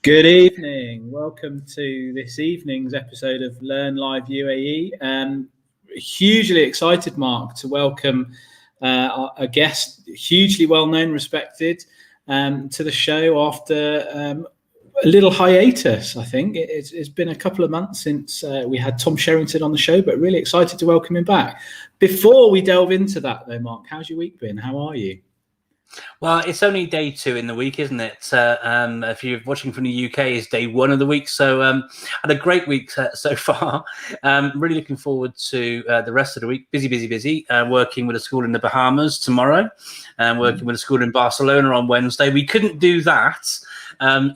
Good evening. Welcome to this evening's episode of Learn Live UAE. Hugely excited, Mark, to welcome a guest, hugely well-known, respected, to the show after a little hiatus, I think. It's been a couple of months since we had Tom Sherrington on the show, but really excited to welcome him back. Before we delve into that, though, Mark, how's your week been? How are you? Well, it's only day 2 in the week, isn't it? If you're watching from the UK, it's day 1 of the week. So had a great week so far. Really looking forward to the rest of the week. Busy. Working with a school in the Bahamas tomorrow, and working with a school in Barcelona on Wednesday. We couldn't do that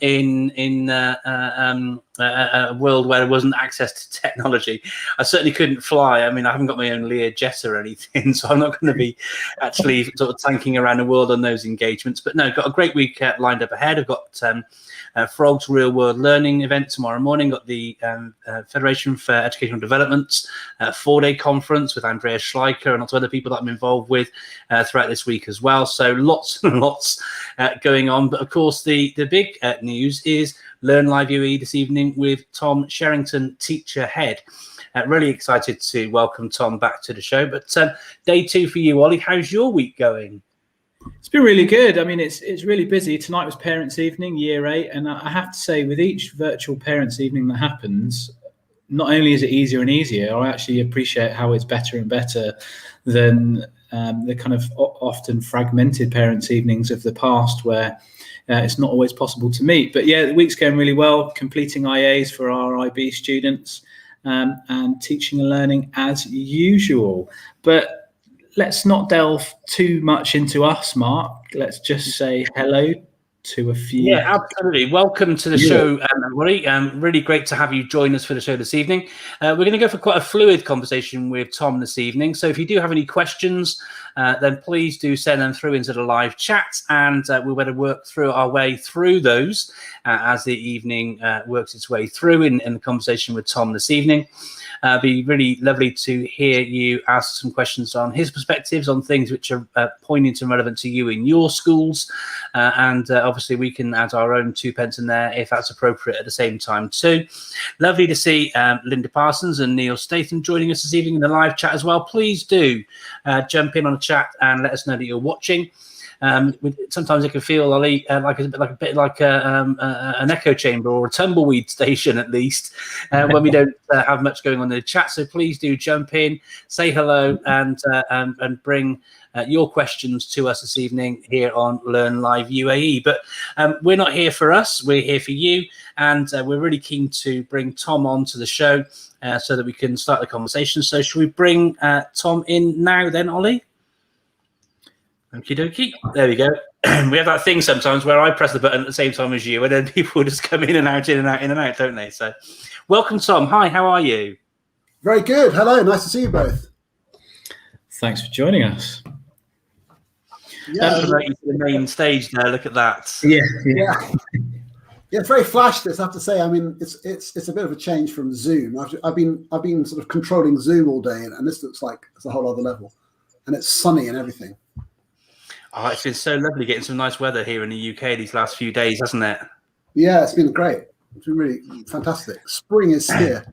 in a world where there wasn't access to technology. I certainly couldn't fly. I mean, I haven't got my own Lear jet or anything, so I'm not going to be actually sort of tanking around the world on those engagements. But no, got a great week lined up ahead. I've got Frog's Real World Learning event tomorrow morning. Got the Federation for Educational Development 4-day conference with Andreas Schleicher and lots of other people that I'm involved with throughout this week as well. So lots and lots going on. But of course, the big news is Learn Live UAE this evening with Tom Sherrington, Teacher Head. Really excited to welcome Tom back to the show. But day 2 for you, Ollie. How's your week going? It's been really good. I mean, it's really busy. Tonight was Parents' Evening, Year 8, and I have to say, with each virtual Parents' Evening that happens, not only is it easier and easier, I actually appreciate how it's better and better than the kind of often fragmented Parents' Evenings of the past, where it's not always possible to meet. But yeah, the week's going really well, completing IAs for our IB students, and teaching and learning as usual. But let's not delve too much into us, Mark. Let's just say hello to a few. Yeah, absolutely. Welcome to the show, everybody. Really great to have you join us for the show this evening. We're going to go for quite a fluid conversation with Tom this evening. So if you do have any questions, then please do send them through into the live chat, and we'll better work through our way through those as the evening works its way through in the conversation with Tom this evening. Be really lovely to hear you ask some questions on his perspectives on things which are poignant and relevant to you in your schools, and obviously we can add our own 2 pence in there if that's appropriate at the same time too. Lovely to see Linda Parsons and Neil Statham joining us this evening in the live chat as well. Please do jump in on the chat and let us know that you're watching. Sometimes it can feel, Ollie, like a bit like an echo chamber or a tumbleweed station, at least, when we don't have much going on in the chat. So please do jump in, say hello, and bring your questions to us this evening here on Learn Live UAE. But we're not here for us, we're here for you, and we're really keen to bring Tom on to the show so that we can start the conversation. So should we bring Tom in now then, Ollie? Okie dokie. There we go. We have that thing sometimes where I press the button at the same time as you, and then people just come in and out, don't they? So welcome, Tom. Hi, how are you? Very good. Hello. Nice to see you both. Thanks for joining us. Yeah. Promote you to the main stage there. Look at that. Yeah. Yeah, very flash this, I have to say. I mean, it's a bit of a change from Zoom. I've been sort of controlling Zoom all day, and this looks like it's a whole other level. And it's sunny and everything. Oh, it's been so lovely getting some nice weather here in the UK these last few days, hasn't it? Yeah, it's been great. It's been really fantastic. Spring is here.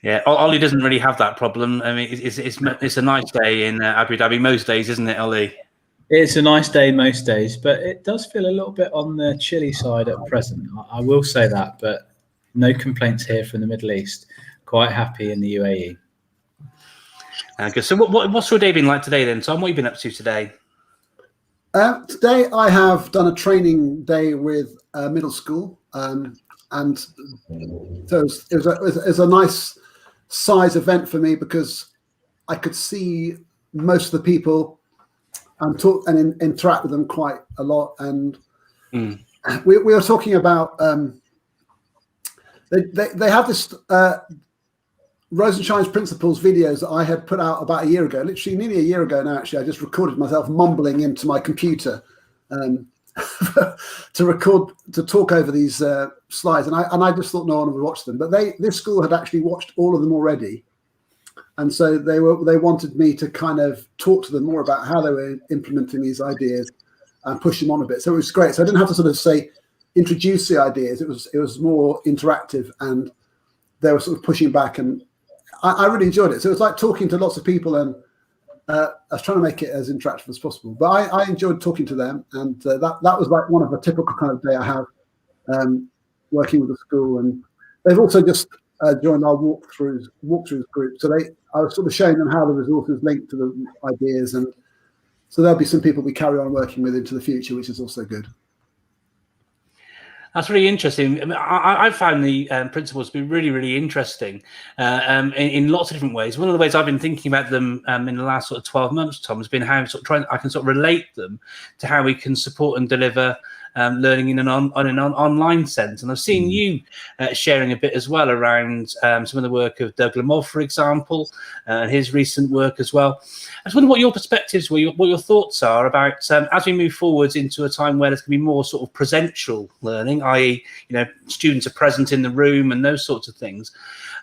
Yeah, Ollie doesn't really have that problem. I mean, it's a nice day in Abu Dhabi most days, isn't it, Ollie? It's a nice day most days, but it does feel a little bit on the chilly side at present. I will say that, but no complaints here from the Middle East. Quite happy in the UAE. Good. So what's your day been like today then, Tom? What have you been up to today? Today I have done a training day with middle school, and so it was a nice size event for me because I could see most of the people and talk and interact with them quite a lot. And we were talking about they have this Rosenshine's Principles videos that I had put out about a year ago, literally nearly a year ago now. Actually, I just recorded myself mumbling into my computer to talk over these slides, and I just thought no one would watch them. But this school had actually watched all of them already, and so they wanted me to kind of talk to them more about how they were implementing these ideas and push them on a bit. So it was great. So I didn't have to sort of introduce the ideas. It was more interactive, and they were sort of pushing back, and I really enjoyed it. So it was like talking to lots of people, and I was trying to make it as interactive as possible. But I enjoyed talking to them, and that was like one of a typical kind of day I have working with the school. And they've also just joined our Walkthru group. So I was sort of showing them how the resources link to the ideas, and so there'll be some people we carry on working with into the future, which is also good. That's really interesting. I mean, I found the principles to be really, really interesting in lots of different ways. One of the ways I've been thinking about them in the last sort of 12 months, Tom, has been how I can sort of relate them to how we can support and deliver learning in an online sense. And I've seen you sharing a bit as well around some of the work of Doug Lemov, for example, and his recent work as well. I just wonder what your perspectives, what your thoughts are about as we move forwards into a time where there's going to be more sort of presential learning, i.e., students are present in the room and those sorts of things.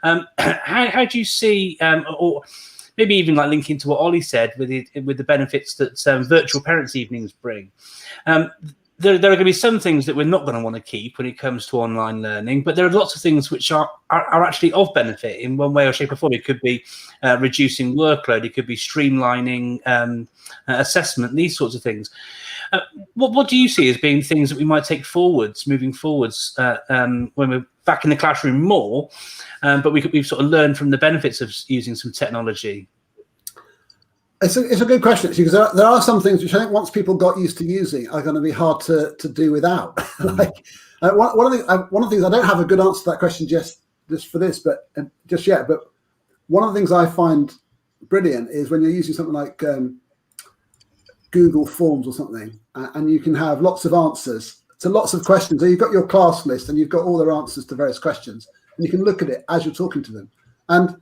How do you see, or maybe even like linking to what Olly said with the benefits that virtual parents' evenings bring? There are going to be some things that we're not going to want to keep when it comes to online learning, but there are lots of things which are actually of benefit in one way or shape or form. It could be reducing workload, it could be streamlining assessment, these sorts of things. What do you see as being things that we might take moving forwards when we're back in the classroom more, but we've sort of learned from the benefits of using some technology? It's a good question, actually, because there are some things which I think once people got used to using are going to be hard to do without. Like one of the things, I don't have a good answer to that question just for this, but just yet. But one of the things I find brilliant is when you're using something like Google Forms or something, and you can have lots of answers to lots of questions. So you've got your class list, and you've got all their answers to various questions, and you can look at it as you're talking to them, and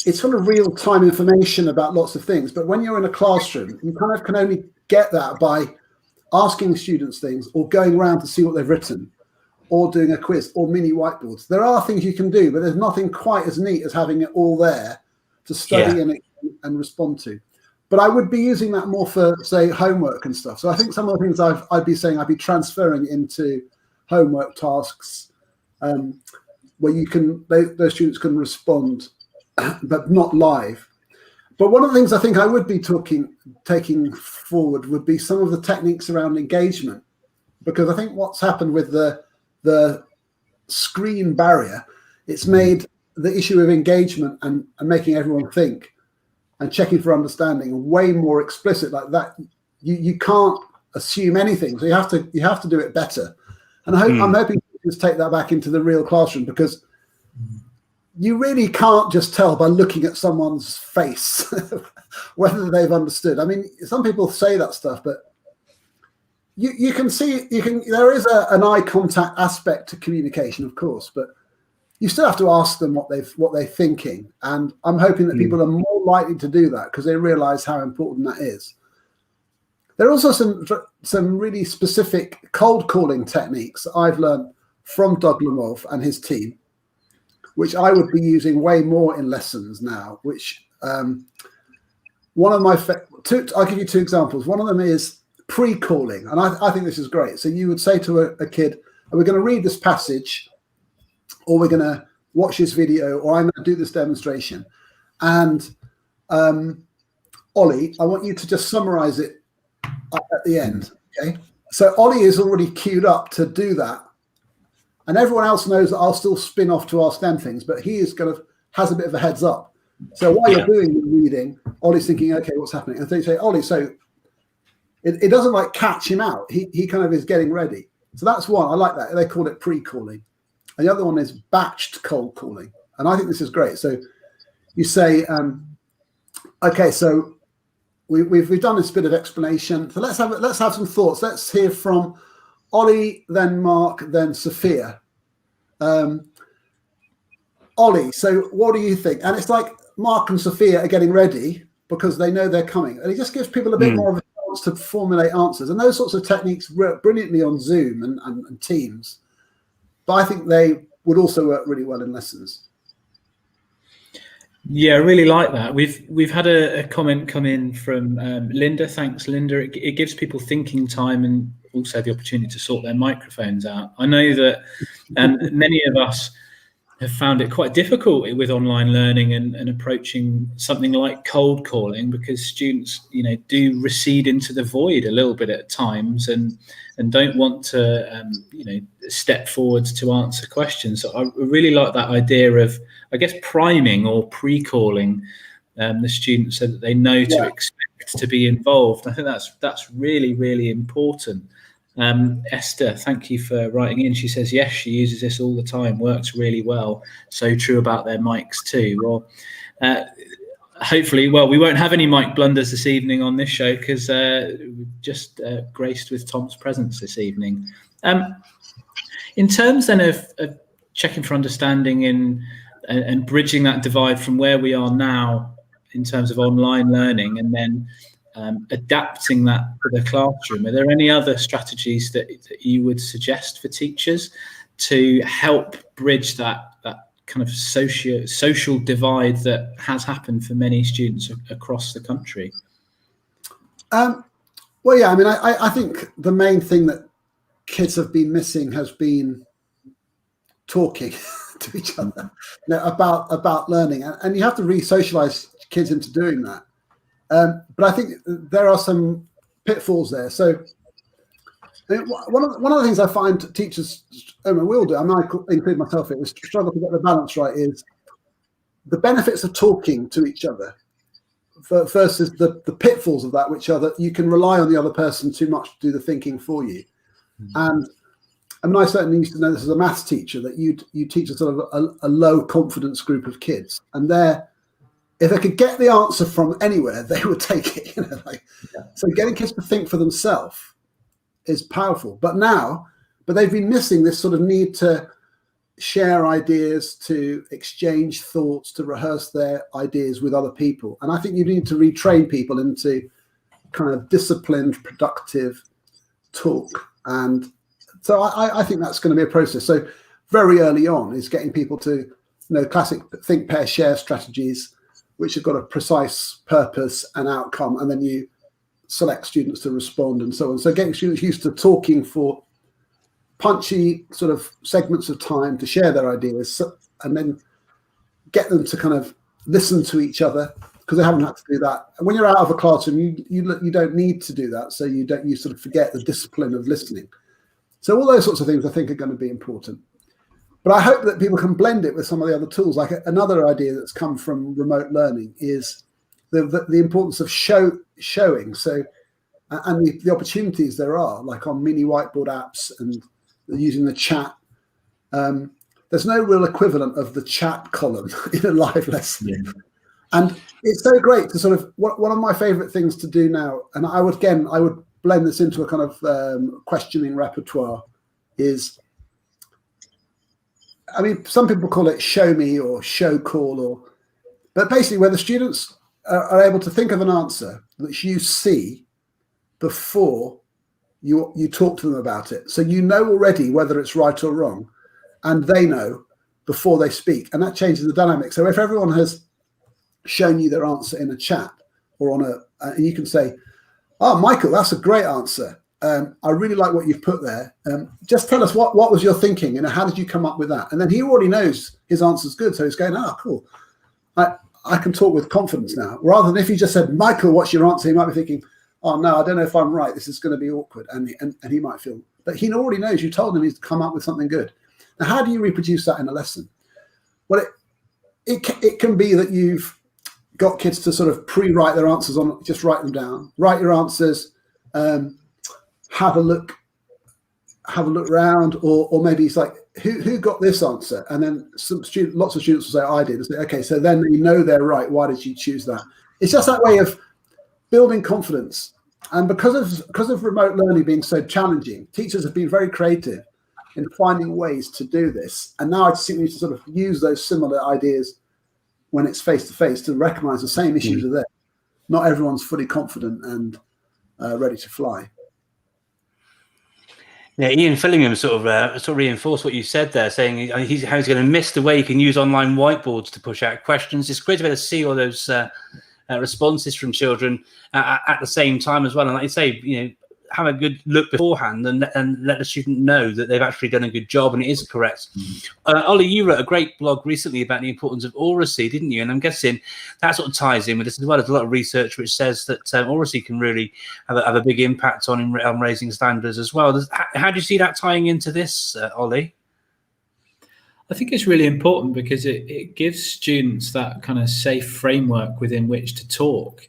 it's sort of real-time information about lots of things. But when you're in a classroom, you kind of can only get that by asking students things, or going around to see what they've written, or doing a quiz, or mini whiteboards. There are things you can do, but there's nothing quite as neat as having it all there to study and respond to. But I would be using that more for, say, homework and stuff. So I think some of the things I'd be saying I'd be transferring into homework tasks, where those students can respond, but not live. But one of the things I think I would be taking forward would be some of the techniques around engagement, because I think what's happened with the screen barrier, it's made the issue of engagement and making everyone think and checking for understanding way more explicit. Like that, you can't assume anything, so you have to do it better. And I'm hoping to just take that back into the real classroom, because you really can't just tell by looking at someone's face whether they've understood. I mean, some people say that stuff, but you can see, there is an eye contact aspect to communication, of course, but you still have to ask them what they're thinking. And I'm hoping that people are more likely to do that because they realize how important that is. There are also some really specific cold calling techniques that I've learned from Doug Lemov and his team, which I would be using way more in lessons now, which one of my, I'll give you two examples. One of them is pre-calling, and I think this is great. So you would say to a kid, we're going to read this passage, or we're going to watch this video, or I'm going to do this demonstration. And Olly, I want you to just summarize it at the end, okay? So Olly is already queued up to do that. And everyone else knows that I'll still spin off to ask them things, but he is has a bit of a heads up. So while you're doing the reading, Olly's thinking, okay, what's happening? And so you say, Olly, so it doesn't like catch him out. He kind of is getting ready. So that's one. I like that. They call it pre-calling. And the other one is batched cold calling. And I think this is great. So you say, okay, so we've done this bit of explanation. So let's have some thoughts. Let's hear from Olly, then Mark, then Sophia. Olly, so what do you think? And it's like Mark and Sophia are getting ready because they know they're coming, and it just gives people a bit more of a chance to formulate answers. And those sorts of techniques work brilliantly on Zoom and Teams, but I think they would also work really well in lessons. Yeah, I really like that. We've had a comment come in from Linda. Thanks, Linda. It gives people thinking time and also the opportunity to sort their microphones out. I know that many of us have found it quite difficult with online learning and approaching something like cold calling, because students, do recede into the void a little bit at times and don't want to, step forwards to answer questions. So I really like that idea of, I guess, priming or pre-calling the students so that they know to expect to be involved. I think that's really, really important. Esther, thank you for writing in. She says, yes, she uses this all the time, works really well. So true about their mics too. Well, hopefully, we won't have any mic blunders this evening on this show because we're just graced with Tom's presence this evening. In terms then of checking for understanding and bridging that divide from where we are now in terms of online learning and then adapting that to the classroom, are there any other strategies that you would suggest for teachers to help bridge that kind of social divide that has happened for many students across the country? Well, yeah, I mean, I think the main thing that kids have been missing has been talking to each other about learning, and you have to re-socialize kids into doing that. But I think there are some pitfalls there. So one of the things I find teachers, and we all do, I might include myself in, is struggle to get the balance right, is the benefits of talking to each other versus the pitfalls of that, which are that you can rely on the other person too much to do the thinking for you. And I mean, I certainly used to know this as a maths teacher, that you teach a sort of a low confidence group of kids, and if they could get the answer from anywhere, they would take it. So getting kids to think for themselves is powerful. But they've been missing this sort of need to share ideas, to exchange thoughts, to rehearse their ideas with other people. And I think you need to retrain people into kind of disciplined, productive talk. And so I think that's going to be a process. So very early on is getting people to, classic think, pair, share strategies, which have got a precise purpose and outcome, and then you select students to respond and so on. So getting students used to talking for punchy sort of segments of time to share their ideas, and then get them to kind of listen to each other, because they haven't had to do that. And when you're out of a classroom, you don't need to do that. So you sort of forget the discipline of listening. So all those sorts of things I think are going to be important. But I hope that people can blend it with some of the other tools. Like another idea that's come from remote learning is the importance of showing. So, and the opportunities there are, like on mini whiteboard apps and using the chat. There's no real equivalent of the chat column in a live lesson. Yeah. And it's so great to sort of, one of my favorite things to do now, and I would blend this into a kind of questioning repertoire, is, I mean, some people call it show me or show call, but basically where the students are able to think of an answer that you see before you talk to them about it. So you know already whether it's right or wrong, and they know before they speak, and that changes the dynamic. So if everyone has shown you their answer in a chat or on and you can say, "Oh, Michael, that's a great answer. I really like what you've put there. Just tell us what was your thinking, and how did you come up with that?" And then he already knows his answer's good, so he's going, "Oh, cool. I can talk with confidence now." Rather than if you just said, "Michael, what's your answer?" He might be thinking, "Oh no, I don't know if I'm right. This is going to be awkward," and he might feel. But he already knows you told him he's come up with something good. Now, how do you reproduce that in a lesson? Well, it can be that you've got kids to sort of pre-write their answers on, just write them down, write your answers. Have a look around, or maybe it's like, who got this answer? And then lots of students will say, "I did." And say, "Okay, so then you know they're right. Why did you choose that?" It's just that way of building confidence. And because of remote learning being so challenging, teachers have been very creative in finding ways to do this. And now I just think we need to sort of use those similar ideas when it's face-to-face to recognize the same issues are there. Not everyone's fully confident and ready to fly. Yeah, Ian Fillingham sort of reinforced what you said there, saying how he's going to miss the way you can use online whiteboards to push out questions. It's great to be able to see all those responses from children at the same time as well. And like you say, have a good look beforehand and let the student know that they've actually done a good job and it is correct. Olly, you wrote a great blog recently about the importance of Oracy, didn't you? And I'm guessing that sort of ties in with this as well. There's a lot of research which says that Oracy can really have a big impact on raising standards as well. How do you see that tying into this, Olly? I think it's really important because it gives students that kind of safe framework within which to talk.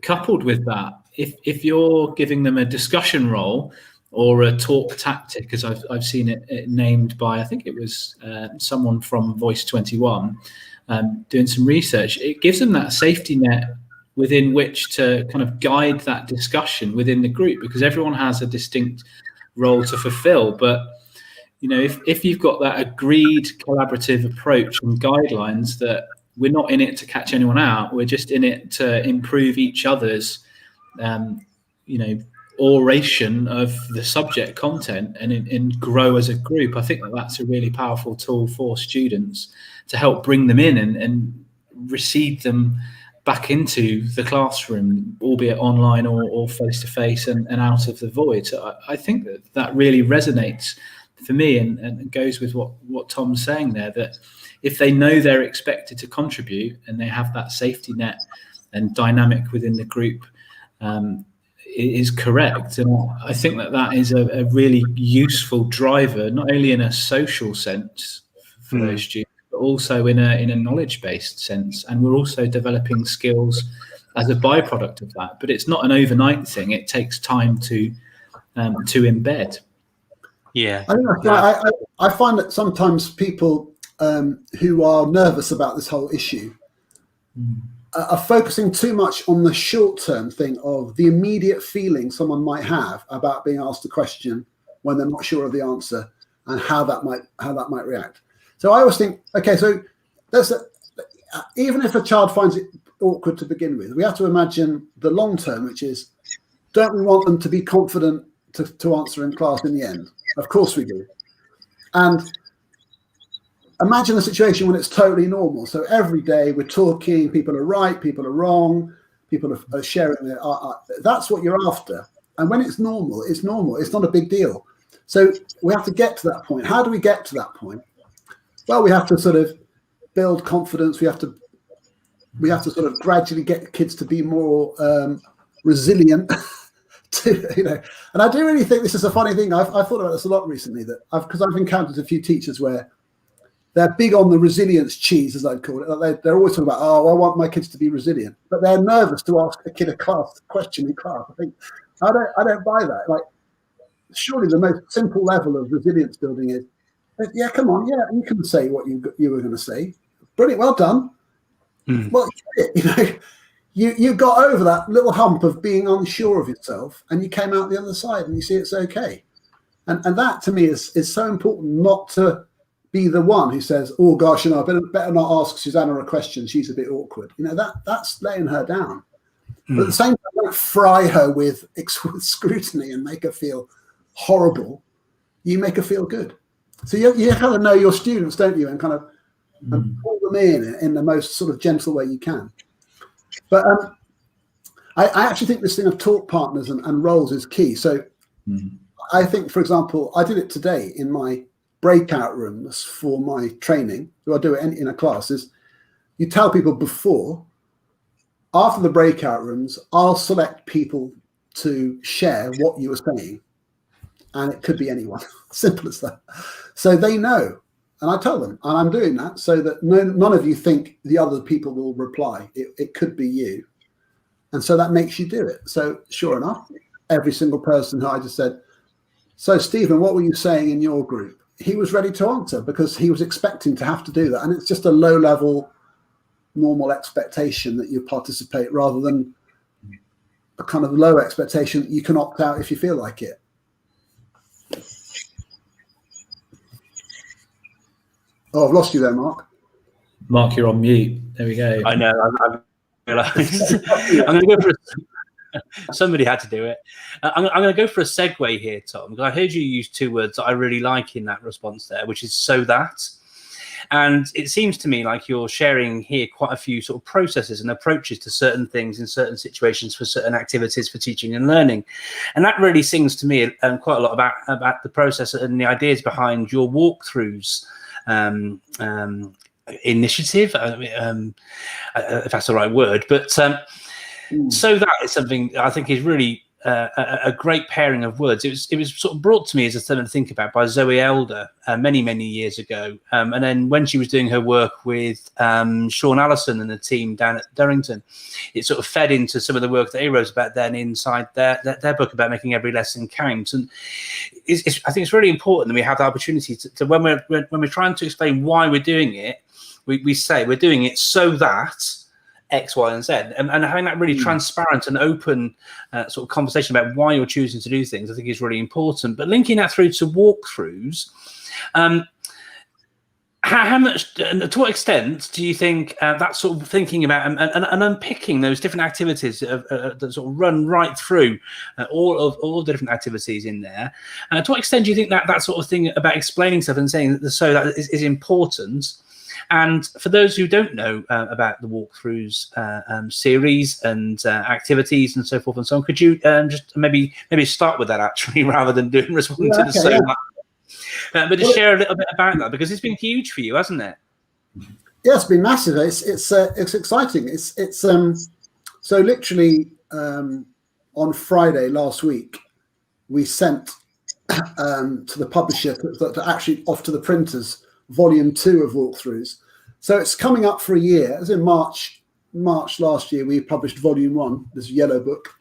Coupled with that, if you're giving them a discussion role or a talk tactic, as I've seen it named by, I think it was someone from Voice 21 doing some research, it gives them that safety net within which to kind of guide that discussion within the group, because everyone has a distinct role to fulfill. But if you've got that agreed collaborative approach and guidelines that we're not in it to catch anyone out, we're just in it to improve each other's oration of the subject content and grow as a group. I think that's a really powerful tool for students to help bring them in and recede them back into the classroom, albeit online or face-to-face and out of the void. So I think that really resonates for me and goes with what Tom's saying there, that if they know they're expected to contribute and they have that safety net and dynamic within the group, is correct. And I think that is a really useful driver, not only in a social sense for those students, but also in a knowledge-based sense. And we're also developing skills as a byproduct of that. But it's not an overnight thing. It takes time to embed. Yeah. I find that sometimes people who are nervous about this whole issue are focusing too much on the short-term thing of the immediate feeling someone might have about being asked a question when they're not sure of the answer and how that might react. So I always think, okay, so even if a child finds it awkward to begin with, we have to imagine the long term, which is, don't we want them to be confident to answer in class in the end? Of course we do. And imagine a situation when it's totally normal. So every day we're talking, people are right, people are wrong, people are sharing their that's what you're after. And when it's normal, it's normal. It's not a big deal. So we have to get to that point. How do we get to that point? Well, we have to sort of build confidence. We have to sort of gradually get kids to be more resilient. And I do really think this is a funny thing. I've thought about this a lot recently, because I've encountered a few teachers where they're big on the resilience cheese, as I'd call it. They're always talking about, I want my kids to be resilient, but they're nervous to ask a kid a question in class. I think I don't buy that. Like, surely the most simple level of resilience building is, yeah, come on, yeah, you can say what you were going to say. Brilliant, well done. Well, you got over that little hump of being unsure of yourself, and you came out the other side, and you see it's okay. And that to me is so important, not to be the one who says, oh gosh, I better not ask Susanna a question, she's a bit awkward. That's laying her down. But at the same time, don't fry her with scrutiny and make her feel horrible. You make her feel good. So you kind of know your students, don't you, and kind of and pull them in the most sort of gentle way you can. But I actually think this thing of talk partners and roles is key. So I think, for example, I did it today in my breakout rooms for my training. So I do it in a class. Is you tell people before, after the breakout rooms, I'll select people to share what you were saying. And it could be anyone. Simple as that. So they know. And I tell them, and I'm doing that so that none of you think the other people will reply. It could be you. And so that makes you do it. So sure enough, every single person who I just said, so Stephen, what were you saying in your group? He was ready to answer because he was expecting to have to do that. And it's just a low level, normal expectation that you participate rather than a kind of low expectation that you can opt out if you feel like it. Oh, I've lost you there, Mark. Mark, you're on mute. There we go. I know. I realised. I'm going to go for somebody had to do it. I'm going to go for a segue here, Tom, because I heard you use two words that I really like in that response there, which is "so that." And it seems to me like you're sharing here quite a few sort of processes and approaches to certain things in certain situations for certain activities for teaching and learning. And that really sings to me quite a lot about the process and the ideas behind your Walkthrus initiative, if that's the right word. But so that is something I think is really a great pairing of words. It was sort of brought to me as a thing to think about by Zoe Elder many years ago, and then when she was doing her work with Sean Allison and the team down at Durrington, it sort of fed into some of the work that he wrote about then inside their book about making every lesson count. And I think it's really important that we have the opportunity to when we're trying to explain why we're doing it, we say we're doing it so that X, Y, and Z, and having that really transparent and open sort of conversation about why you're choosing to do things, I think is really important. But linking that through to Walkthrus, how much, to what extent do you think that sort of thinking about and unpicking those different activities that sort of run right through all the different activities in there? To what extent do you think that sort of thing about explaining stuff and saying that so that is important? And for those who don't know about the Walkthrus series and activities and so forth and so on, could you just maybe start with that actually, rather than responding to the so much? But just share a little bit about that, because it's been huge for you, hasn't it? Yeah, it's been massive. It's exciting. It's so literally on Friday last week, we sent to the publisher to actually off to the printers volume 2 of Walkthrus. So it's coming up for a year. As in March last year, we published volume 1, this yellow book.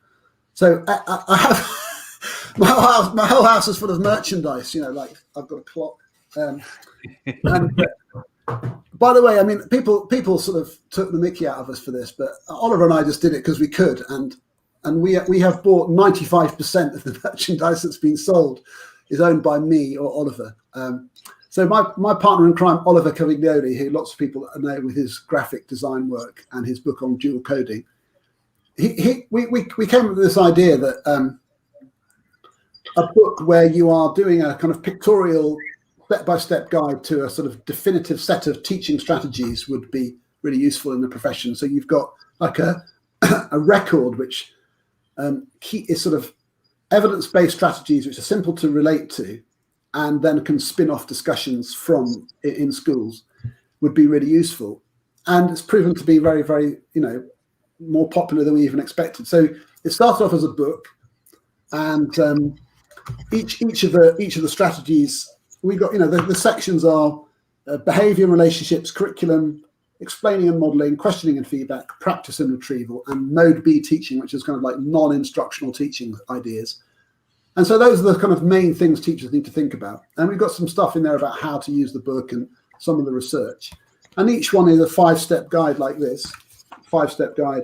So I have my whole house is full of merchandise. You know, like I've got a clock. And by the way, I mean people sort of took the mickey out of us for this, but Oliver and I just did it because we could, and we have bought 95% of the merchandise that's been sold is owned by me or Oliver. So my partner in crime, Oliver Caviglioli, who lots of people know with his graphic design work and his book on dual coding, we came up with this idea that a book where you are doing a kind of pictorial step-by-step guide to a sort of definitive set of teaching strategies would be really useful in the profession. So you've got like a record which is sort of evidence-based strategies which are simple to relate to, and then can spin off discussions from in schools, would be really useful. And it's proven to be very, very, more popular than we even expected. So it started off as a book, and each of the strategies we got, the sections are behavior and relationships, curriculum, explaining and modeling, questioning and feedback, practice and retrieval, and mode B teaching, which is kind of like non-instructional teaching ideas. And so those are the kind of main things teachers need to think about. And we've got some stuff in there about how to use the book and some of the research. And each one is a 5-step guide like this, 5-step guide.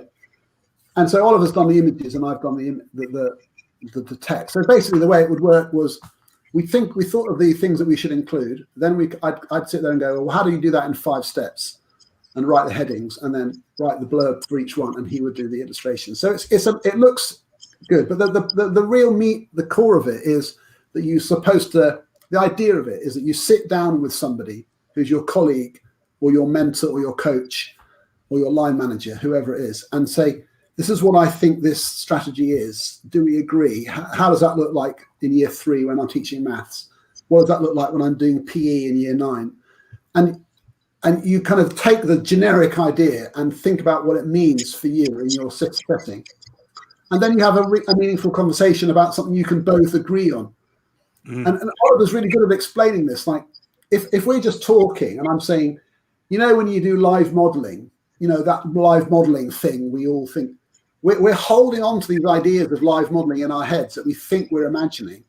And so Oliver's done the images and I've done the text. So basically the way it would work was we thought of the things that we should include. Then I'd sit there and go, well, how do you do that in 5 steps? And write the headings and then write the blurb for each one, and he would do the illustration. So it looks good, but the real meat, the core of it is that you're supposed to, the idea of it is that you sit down with somebody who's your colleague or your mentor or your coach or your line manager, whoever it is, and say, this is what I think this strategy is. Do we agree? How does that look like in year 3 when I'm teaching maths? What does that look like when I'm doing PE in year 9? And you kind of take the generic idea and think about what it means for you in your setting. And then you have a meaningful conversation about something you can both agree on. And Oliver's really good at explaining this. Like, if we're just talking and I'm saying, when you do live modeling, that live modeling thing, we all think, we're holding on to these ideas of live modeling in our heads that we think we're imagining.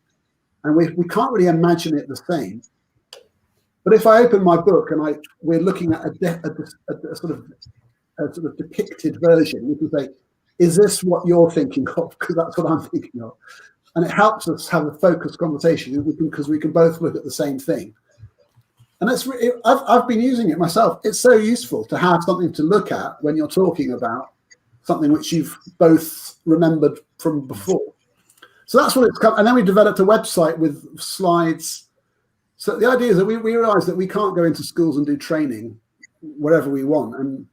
And we can't really imagine it the same. But if I open my book and we're looking at a sort of depicted version, we can say, is this what you're thinking of? Because that's what I'm thinking of. And it helps us have a focused conversation because we can both look at the same thing. And I've been using it myself. It's so useful to have something to look at when you're talking about something which you've both remembered from before. So that's what it's come. And then we developed a website with slides. So the idea is that we realized that we can't go into schools and do training wherever we want. And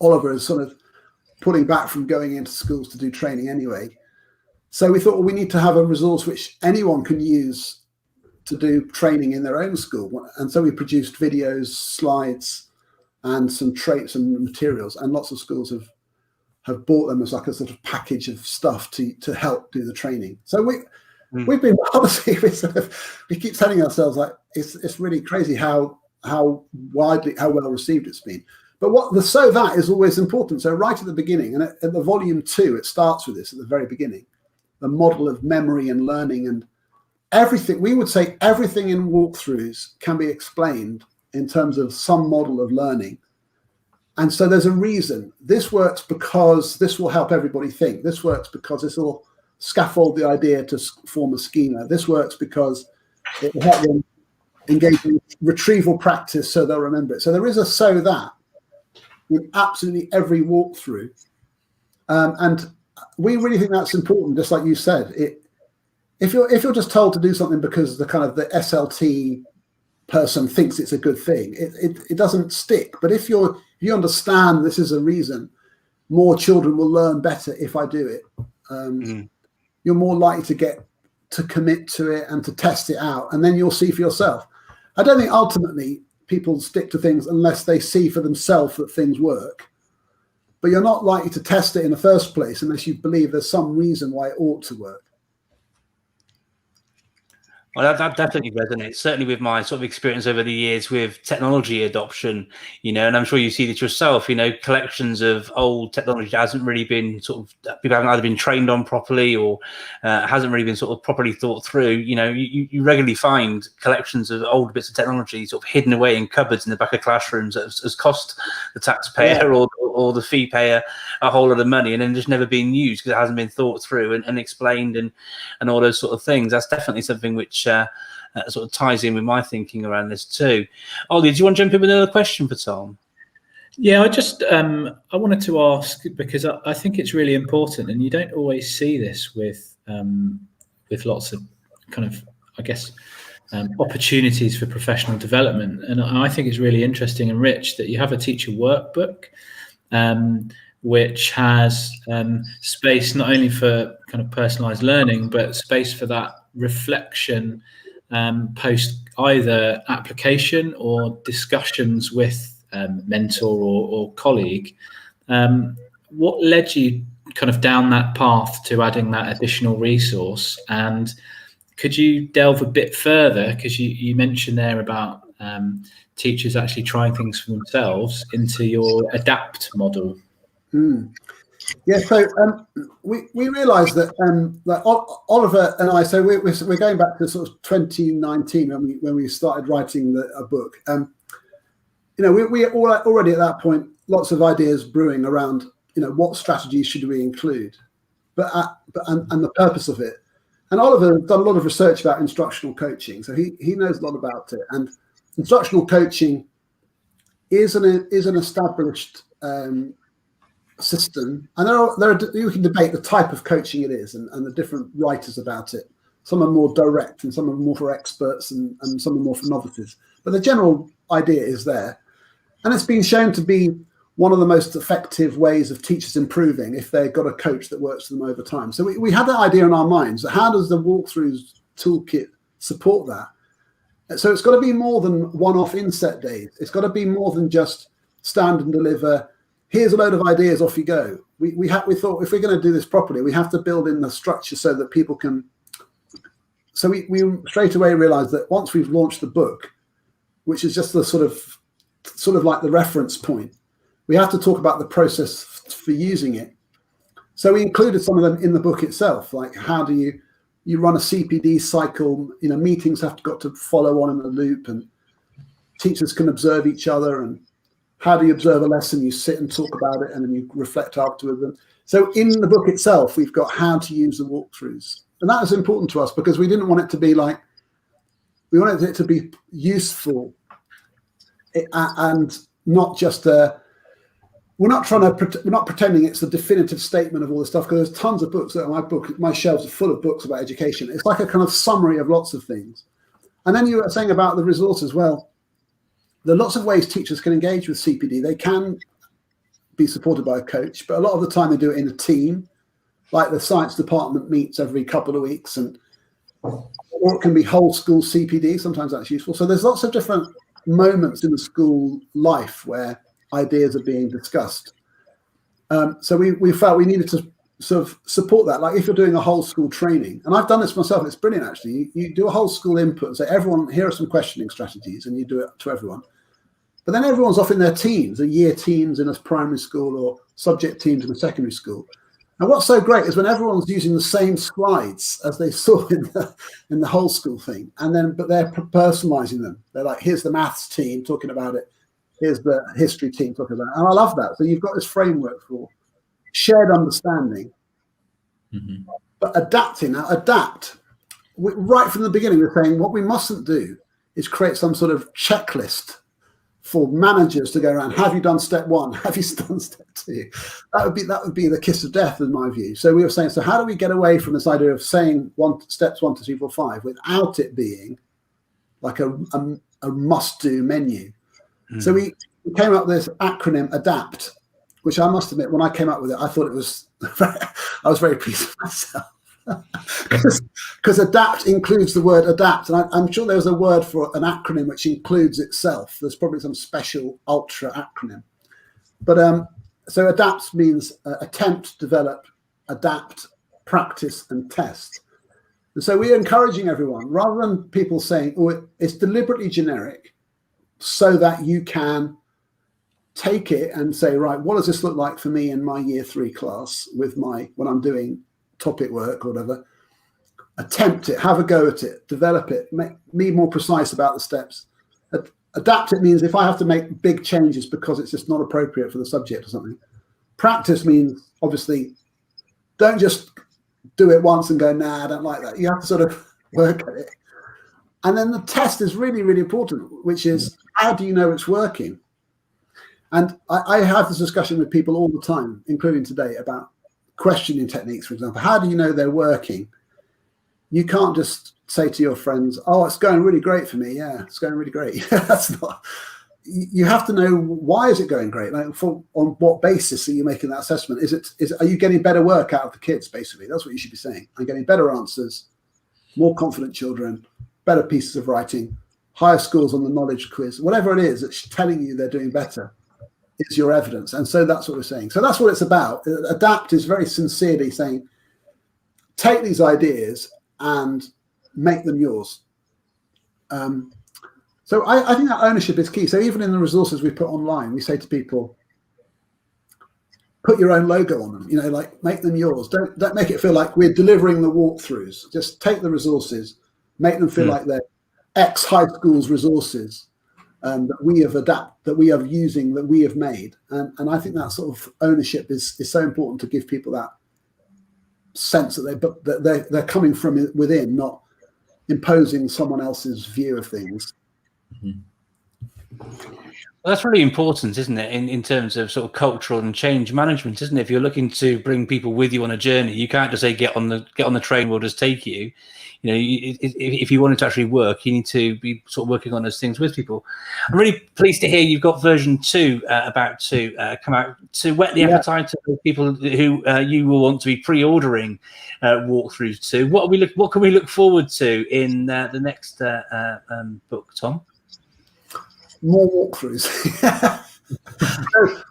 Oliver is sort of pulling back from going into schools to do training anyway. So we thought, well, we need to have a resource which anyone can use to do training in their own school. And so we produced videos, slides, and some traits and materials. And lots of schools have bought them as like a sort of package of stuff to help do the training. So we've been, honestly, we keep telling ourselves, like, it's really crazy how well received it's been. But so that is always important. So right at the beginning, and at the volume 2, it starts with this at the very beginning, the model of memory and learning and everything. We would say everything in walkthroughs can be explained in terms of some model of learning. And so there's a reason. This works because this will help everybody think. This works because this will scaffold the idea to form a schema. This works because it will help them engage in retrieval practice so they'll remember it. So there is a so that in absolutely every walkthrough. And we really think that's important, just like you said. If you're just told to do something because the SLT person thinks it's a good thing, it doesn't stick. But if you understand this is a reason, more children will learn better if I do it. You're more likely to commit to it and to test it out, and then you'll see for yourself. I don't think ultimately people stick to things unless they see for themselves that things work. But you're not likely to test it in the first place unless you believe there's some reason why it ought to work. Well, that definitely resonates, certainly with my sort of experience over the years with technology adoption, and I'm sure you see this yourself, collections of old technology that hasn't really been people haven't either been trained on properly or hasn't really been sort of properly thought through. You regularly find collections of old bits of technology sort of hidden away in cupboards in the back of classrooms that has cost the taxpayer or the fee payer a whole lot of money and then just never been used because it hasn't been thought through and explained and all those sort of things. That's definitely something which sort of ties in with my thinking around this too. Ollie, do you want to jump in with another question for Tom? Yeah, I just I wanted to ask, because I think it's really important, and you don't always see this with lots of kind of, I guess, opportunities for professional development. And I think it's really interesting and rich that you have a teacher workbook, which has space not only for kind of personalized learning, but space for that reflection post either application or discussions with mentor or colleague. What led you kind of down that path to adding that additional resource? And could you delve a bit further, because you mentioned there about teachers actually trying things for themselves, into your adapt model? Yeah, so we realised that Oliver and I, so we're going back to sort of 2019 when we started writing a book. We already at that point, lots of ideas brewing around, what strategies should we include, and the purpose of it. And Oliver has done a lot of research about instructional coaching, so he knows a lot about it. And instructional coaching is an established system, and you can debate the type of coaching it is and the different writers about it. Some are more direct and some are more for experts and some are more for novices. But the general idea is there. And it's been shown to be one of the most effective ways of teachers improving if they've got a coach that works for them over time. So we had that idea in our minds. How does the Walkthru toolkit support that? So it's got to be more than one-off inset days. It's got to be more than just stand and deliver. Here's a load of ideas, off you go. We thought if we're going to do this properly, we have to build in the structure so that people can. So we straight away realized that once we've launched the book, which is just the sort of like the reference point, we have to talk about the process for using it. So we included some of them in the book itself, like how do you run a CPD cycle? Meetings have got to follow on in a loop, and teachers can observe each other. And how do you observe a lesson? You sit and talk about it, and then you reflect afterwards. And So in the book itself, we've got how to use the walkthroughs. And that was important to us because we didn't want it to be like, we wanted it to be useful and not just we're not pretending it's the definitive statement of all this stuff, because there's tons of books. My shelves are full of books about education. It's like a kind of summary of lots of things. And then you were saying about the resources. Well, there are lots of ways teachers can engage with CPD. They can be supported by a coach, but a lot of the time they do it in a team. Like the science department meets every couple of weeks, or it can be whole school CPD. Sometimes that's useful. So there's lots of different moments in the school life where ideas are being discussed. So we felt we needed to sort of support that. Like if you're doing a whole school training, and I've done this myself, it's brilliant actually. You do a whole school input and say, everyone, here are some questioning strategies, and you do it to everyone. But then everyone's off in their teams, year teams in a primary school or subject teams in a secondary school. And what's so great is when everyone's using the same slides as they saw in the whole school thing, but they're personalizing them. They're like, here's the maths team talking about it, here's the history team talking about it. And I love that. So you've got this framework for shared understanding, but adapting. Now, adapt. Right from the beginning, we're saying what we mustn't do is create some sort of checklist for managers to go around. Have you done step 1? Have you done step 2? That would be the kiss of death, in my view. So we were saying, so how do we get away from this idea of saying steps 1, 2, 3, 4, 5 without it being like a must-do menu? So we came up with this acronym ADAPT, which I must admit, when I came up with it, I thought it was, I was very pleased with myself. Because adapt includes the word adapt, and I'm sure there's a word for an acronym which includes itself. There's probably some special ultra acronym, but so adapt means attempt, develop, adapt, practice, and test. And so we're encouraging everyone, rather than people saying, "Oh, it's deliberately generic," so that you can take it and say, "Right, what does this look like for me in my year 3 class when I'm doing topic work or whatever?" Attempt it, have a go at it, develop it, be more precise about the steps. Adapt it means if I have to make big changes because it's just not appropriate for the subject or something. Practice means, obviously, don't just do it once and go, nah, I don't like that. You have to sort of work at it. And then the test is really, really important, which is, how do you know it's working? And I have this discussion with people all the time, including today, about questioning techniques, for example. How do you know they're working? You can't just say to your friends, "Oh, it's going really great for me." Yeah, it's going really great. That's not. You have to know, why is it going great? Like, on what basis are you making that assessment? Are you getting better work out of the kids? Basically, that's what you should be saying. I'm getting better answers, more confident children, better pieces of writing, higher scores on the knowledge quiz. Whatever it is that's telling you they're doing better is your evidence. And so that's what we're saying. So that's what it's about. Adapt is very sincerely saying, take these ideas and make them yours. So I think that ownership is key. So even in the resources we put online, we say to people, put your own logo on them, like make them yours. Don't make it feel like we're delivering the walkthroughs. Just take the resources, make them feel like they're X high school's resources that we have using, that we have made. And I think that sort of ownership is so important to give people that sense that they're coming from within, not imposing someone else's view of things. Well, that's really important, isn't it, in terms of sort of cultural and change management, isn't it? If you're looking to bring people with you on a journey, you can't just say get on the train, we'll just take you. If you want it to actually work, you need to be sort of working on those things with people. I'm really pleased to hear you've got version 2 about to come out, to whet the appetite of people who you will want to be pre-ordering Walkthru 2. What can we look forward to in the next book, Tom? More walkthroughs.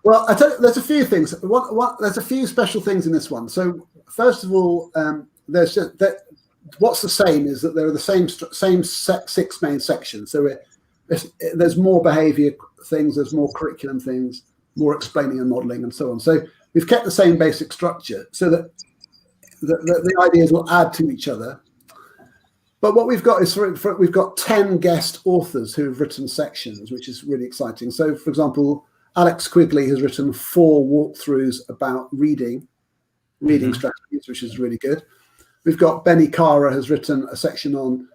Well, I tell you, there's a few things. There's a few special things in this one. So first of all, what's the same is that there are the same 6 main sections. So there's more behaviour things, there's more curriculum things, more explaining and modelling, and so on. So we've kept the same basic structure so that the ideas will add to each other. But what we've got is we've got 10 guest authors who have written sections, which is really exciting. So, for example, Alex Quigley has written 4 walkthroughs about reading, reading strategies, which is really good. We've got Benny Cara has written a section on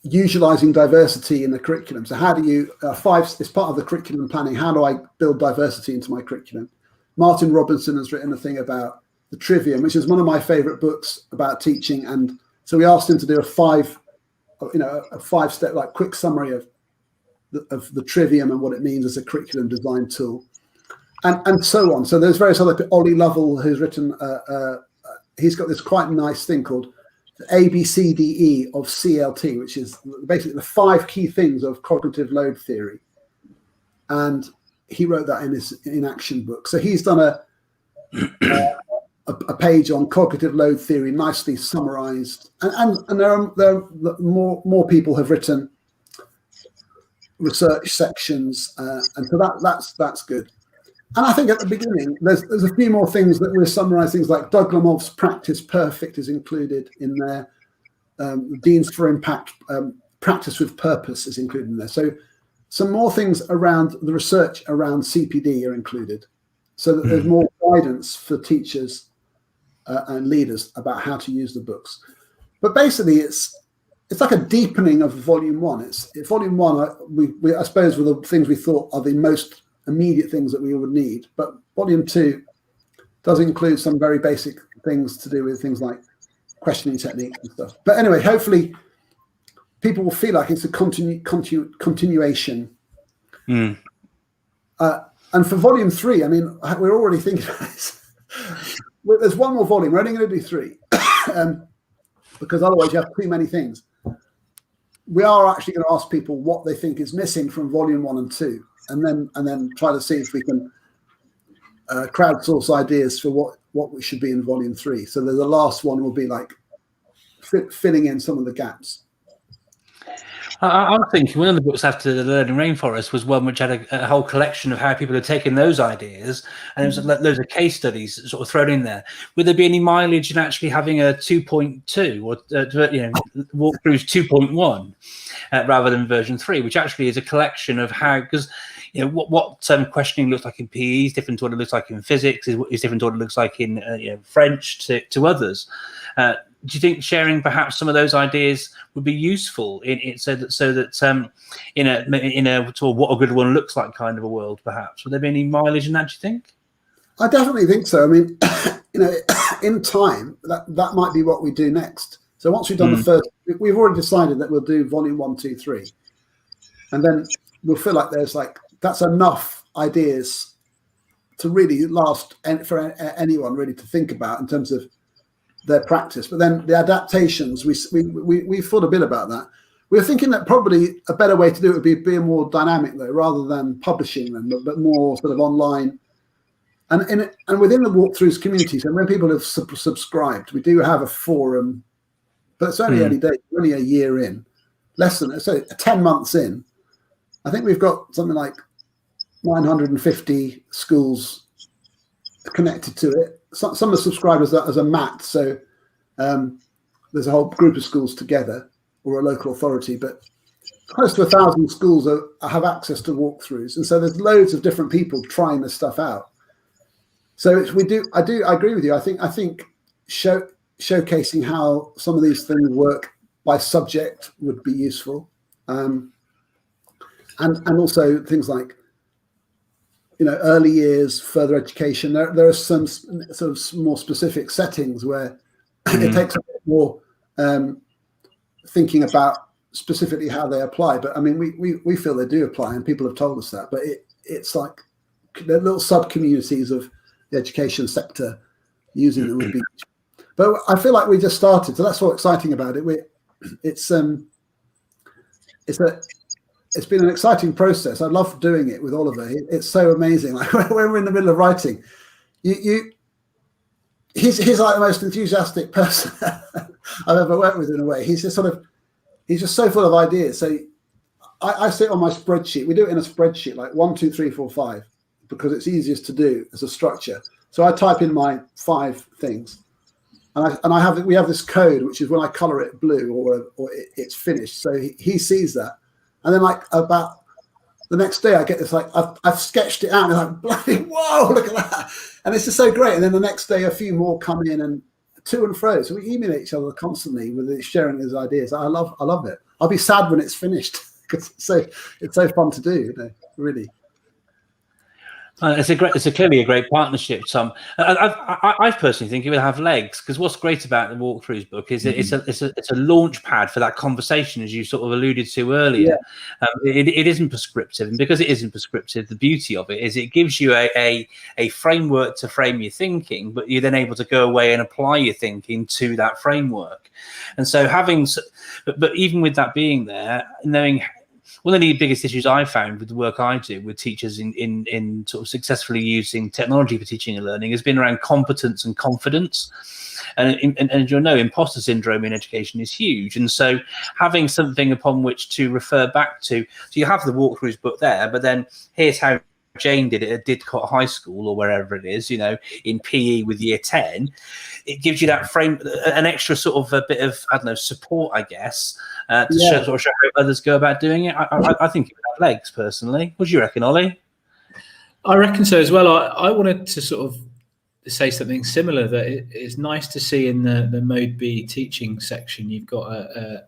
utilizing diversity in the curriculum. So how do you, it's part of the curriculum planning, how do I build diversity into my curriculum? Martin Robinson has written a thing about the Trivium, which is one of my favorite books about teaching. And so we asked him to do a 5-step, like quick summary of the Trivium and what it means as a curriculum design tool, and so on. So there's various other, Ollie Lovell, who's written, he's got this quite nice thing called ABCDE of CLT, which is basically the 5 key things of cognitive load theory. And he wrote that in his action book. So he's done a page on cognitive load theory, nicely summarized. And there are more people have written research sections, and so that's good. And I think at the beginning, there's a few more things that we're summarizing. Things like Doug Lamov's Practice Perfect is included in there. Deans for Impact, Practice with Purpose is included in there. So some more things around the research around CPD are included, so that there's more guidance for teachers and leaders about how to use the books. But basically, it's like a deepening of Volume 1. It's Volume 1. We I suppose were the things we thought are the most immediate things that we would need. But Volume 2 does include some very basic things to do with things like questioning techniques and stuff. But anyway, hopefully people will feel like it's a continuation. And for Volume 3, I mean, we're already thinking about this. There's one more volume. We're only going to do 3 because otherwise you have too many things. We are actually going to ask people what they think is missing from Volume 1 and 2. And then try to see if we can crowdsource ideas for what we should be in Volume 3. So the last one will be like filling in some of the gaps. I think one of the books after the Learning Rainforest was one which had a whole collection of how people had taken those ideas, and there was loads of case studies sort of thrown in there. Would there be any mileage in actually having a 2.2 or Walkthru's 2.1 rather than version 3, which actually is a collection of how, because what questioning looks like in PE is different to what it looks like in physics, is different to what it looks like in French to others. Do you think sharing perhaps some of those ideas would be useful so that in a sort of what a good one looks like kind of a world, perhaps? Would there be any mileage in that, do you think? I definitely think so. I mean, in time, that might be what we do next. So once we've done the first, we've already decided that we'll do Volume 1, 2, 3, and then we'll feel like that's enough ideas to really last for anyone really to think about in terms of their practice. But then the adaptations, we thought a bit about that. We were thinking that probably a better way to do it would be more dynamic, though, rather than publishing them, but more sort of online. And within the Walkthru's community, so when people have subscribed, we do have a forum, but it's only early days, only a year in, less than 10 months in. I think we've got something like 950 schools connected to it. Some are subscribed as a MAT, so there's a whole group of schools together, or a local authority, but close to 1,000 schools have access to Walkthru's, and so there's loads of different people trying this stuff out. So I agree with you. I think showcasing how some of these things work by subject would be useful, and also things like early years, further education. There are some sort of more specific settings where it takes a bit more thinking about specifically how they apply. But I mean, we feel they do apply, and people have told us that. But it's like the little sub communities of the education sector using it would be. But I feel like we just started, so that's what's exciting about it. It's been an exciting process. I love doing it with Oliver. It's so amazing. Like when we're in the middle of writing, he's like the most enthusiastic person I've ever worked with in a way. He's just so full of ideas. So I sit on my spreadsheet. We do it in a spreadsheet, like 1, 2, 3, 4, 5, because it's easiest to do as a structure. So I type in my 5 things, and we have this code, which is when I color it blue or it's finished. So he sees that. And then like about the next day I get this, like, I've sketched it out, and I'm like, bloody, whoa, look at that. And it's just so great. And then the next day, a few more come in, and to and fro. So we email each other constantly with sharing those ideas. I love it. I'll be sad when it's finished, because it's so fun to do, you know, really. It's clearly a great partnership, Tom. I personally think it will have legs, because what's great about the Walkthrus book is it's a launch pad for that conversation, as you sort of alluded to earlier. Yeah. It isn't prescriptive, and because it isn't prescriptive, the beauty of it is it gives you a framework to frame your thinking, but you're then able to go away and apply your thinking to that framework. And so but even with that being there, knowing. One of the biggest issues I found with the work I do with teachers in sort of successfully using technology for teaching and learning has been around competence and confidence. And you'll know, imposter syndrome in education is huge. And so having something upon which to refer back to, so you have the Walkthru's book there, but then here's how Jane did it at Didcot High School or wherever it is, you know, in PE with year 10, it gives you that frame, an extra sort of a bit of, I don't know, support, I guess, to show how others go about doing it. I think it would have legs, personally. What do you reckon, Ollie? I reckon so as well. I wanted to sort of say something similar, that it's nice to see in the Mode B teaching section, you've got a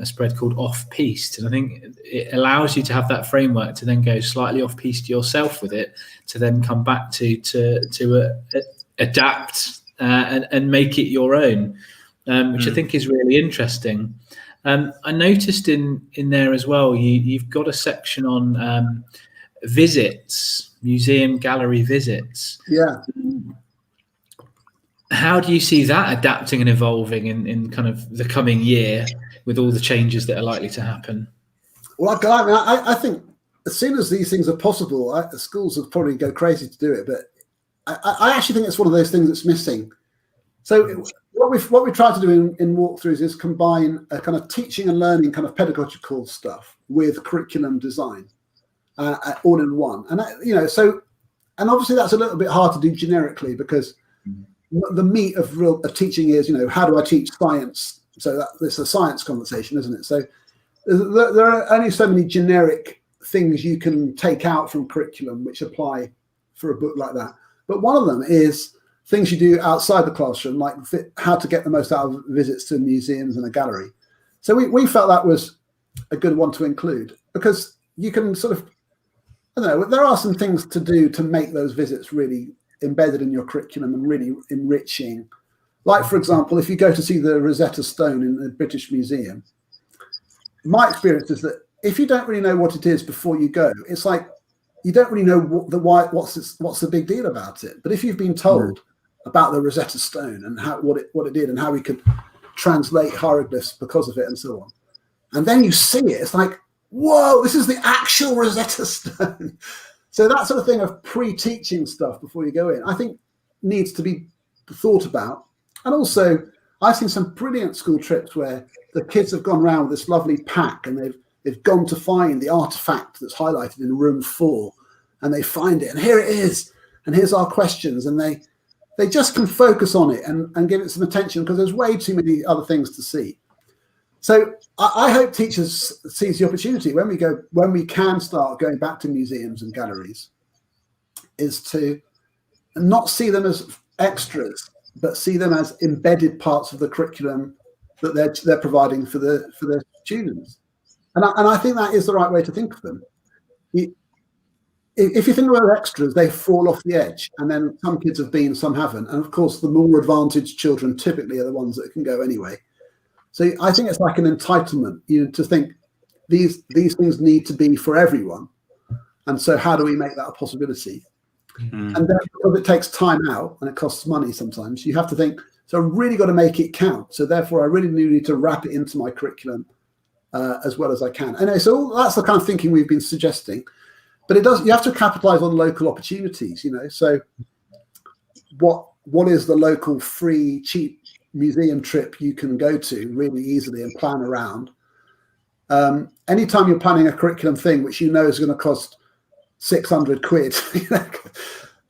spread called off-piste, and I think it allows you to have that framework to then go slightly off-piste yourself with it, to then come back to adapt and make it your own, which I think is really interesting. I noticed in there as well, you've got a section on visits, museum gallery visits. Yeah. How do you see that adapting and evolving in kind of the coming year, with all the changes that are likely to happen? Well, I think as soon as these things are possible, the schools will probably go crazy to do it. But I actually think it's one of those things that's missing. So what we try to do in Walkthrus is combine a kind of teaching and learning kind of pedagogical stuff with curriculum design, all in one. And and obviously that's a little bit hard to do generically, because the meat of teaching is, how do I teach science? So it's a science conversation, isn't it? So there are only so many generic things you can take out from curriculum which apply for a book like that. But one of them is things you do outside the classroom, like how to get the most out of visits to museums and a gallery. So we felt that was a good one to include, because you can sort of, I don't know, there are some things to do to make those visits really embedded in your curriculum and really enriching. Like, for example, if you go to see the Rosetta Stone in the British Museum, my experience is that if you don't really know what it is before you go, it's like you don't really know what's the big deal about it. But if you've been told about the Rosetta Stone and what it did and how we could translate hieroglyphs because of it and so on, and then you see it, it's like, whoa, this is the actual Rosetta Stone. So that sort of thing of pre-teaching stuff before you go in, I think needs to be thought about. And also, I've seen some brilliant school trips where the kids have gone around with this lovely pack, and they've gone to find the artifact that's highlighted in room 4, and they find it, and here it is, and here's our questions, and they just can focus on it and give it some attention, because there's way too many other things to see. So I hope teachers seize the opportunity when we can start going back to museums and galleries, is to not see them as extras, but see them as embedded parts of the curriculum that they're providing for their students. And I think that is the right way to think of them. If you think about extras, they fall off the edge, and then some kids have been, some haven't. And of course, the more advantaged children typically are the ones that can go anyway. So I think it's like an entitlement, to think these things need to be for everyone. And so how do we make that a possibility? And then, because it takes time out and it costs money sometimes, you have to think, so I really got to make it count. So therefore, I really need to wrap it into my curriculum as well as I can. Anyway, so that's the kind of thinking we've been suggesting. But you have to capitalize on local opportunities, So what is the local free, cheap museum trip you can go to really easily and plan around? Anytime you're planning a curriculum thing, which is going to cost 600 quid,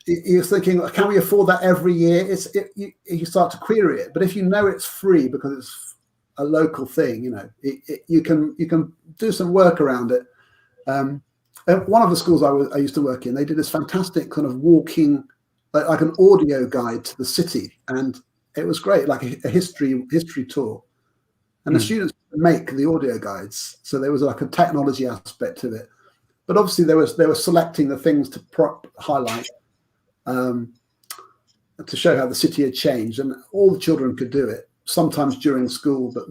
you're thinking, can we afford that every year? You start to query it. But if you know it's free because it's a local thing, you can do some work around it. one of the schools I used to work in, they did this fantastic kind of walking, like an audio guide to the city, and it was great, like a history tour. And the students make the audio guides, so there was like a technology aspect to it. But obviously, they were selecting the things to highlight to show how the city had changed, and all the children could do it. Sometimes during school, but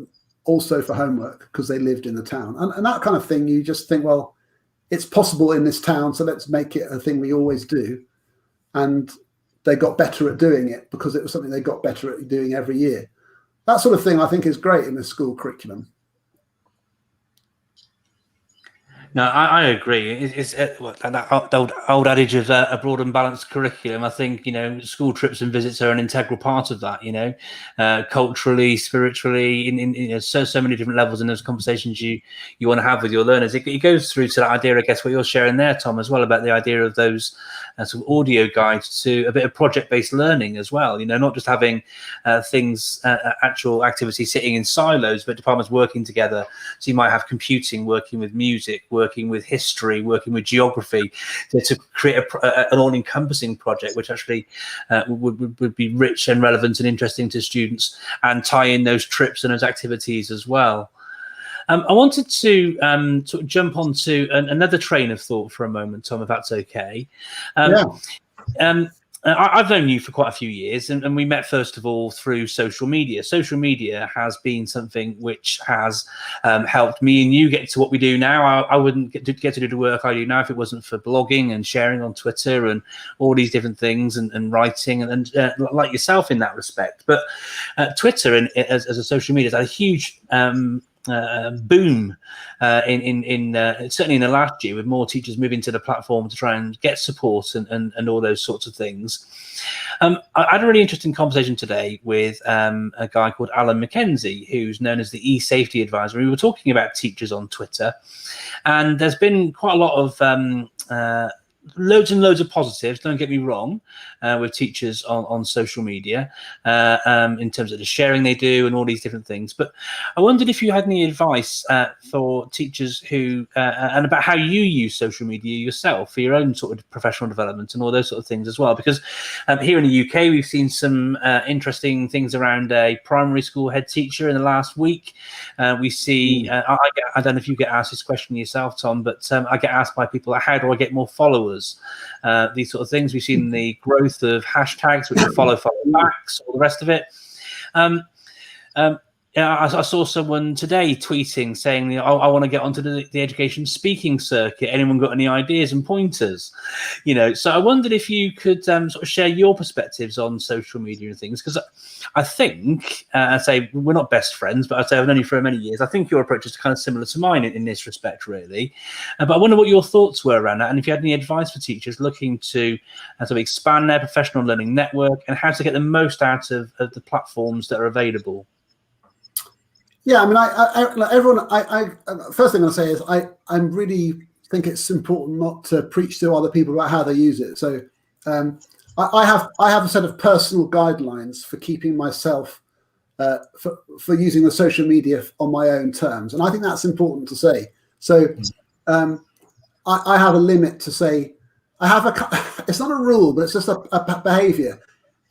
also for homework because they lived in the town, and that kind of thing. You just think, well, it's possible in this town, so let's make it a thing we always do. And they got better at doing it because it was something they got better at doing every year. That sort of thing, I think, is great in the school curriculum. No, I agree. It's that old adage of a broad and balanced curriculum. I think, school trips and visits are an integral part of that, culturally, spiritually, in so many different levels in those conversations you want to have with your learners. It goes through to that idea, I guess, what you're sharing there, Tom, as well, about the idea of those sort of audio guides to a bit of project-based learning as well, not just having things, actual activities sitting in silos, but departments working together. So you might have computing working with music, working with history, working with geography, to create an all-encompassing project, which actually would be rich and relevant and interesting to students, and tie in those trips and those activities as well. I wanted to sort of jump onto another train of thought for a moment, Tom, if that's okay. I've known you for quite a few years, and we met first of all through social media. Social media has been something which has helped me and you get to what we do now. I wouldn't get to do the work I do now if it wasn't for blogging and sharing on Twitter and all these different things, and writing and like yourself in that respect. But Twitter as a social media has had a huge boom certainly in the last year, with more teachers moving to the platform to try and get support and all those sorts of things. I had a really interesting conversation today with a guy called Alan McKenzie, who's known as the e-safety advisor. We were talking about teachers on Twitter, and there's been quite a lot of loads and loads of positives, don't get me wrong, with teachers on social media, in terms of the sharing they do and all these different things. But I wondered if you had any advice for teachers who and about how you use social media yourself for your own sort of professional development and all those sort of things as well. Because here in the UK, we've seen some interesting things around a primary school head teacher in the last week. We see, I don't know if you get asked this question yourself, Tom, but I get asked by people, how do I get more followers? These sort of things. We've seen the growth of hashtags, which are follow backs, all the rest of it. I saw someone today tweeting saying, I want to get onto the education speaking circuit. Anyone got any ideas and pointers? So I wondered if you could sort of share your perspectives on social media and things, because I think, I say we're not best friends, but I'd say I've known you for many years. I think your approach is kind of similar to mine in this respect, really. But I wonder what your thoughts were around that, and if you had any advice for teachers looking to sort of expand their professional learning network and how to get the most out of the platforms that are available. Yeah, I mean, first thing I'm going to say is I really think it's important not to preach to other people about how they use it. So I have a set of personal guidelines for keeping myself for using the social media on my own terms, and I think that's important to say. So I have a limit to say. It's not a rule, but it's just a behavior.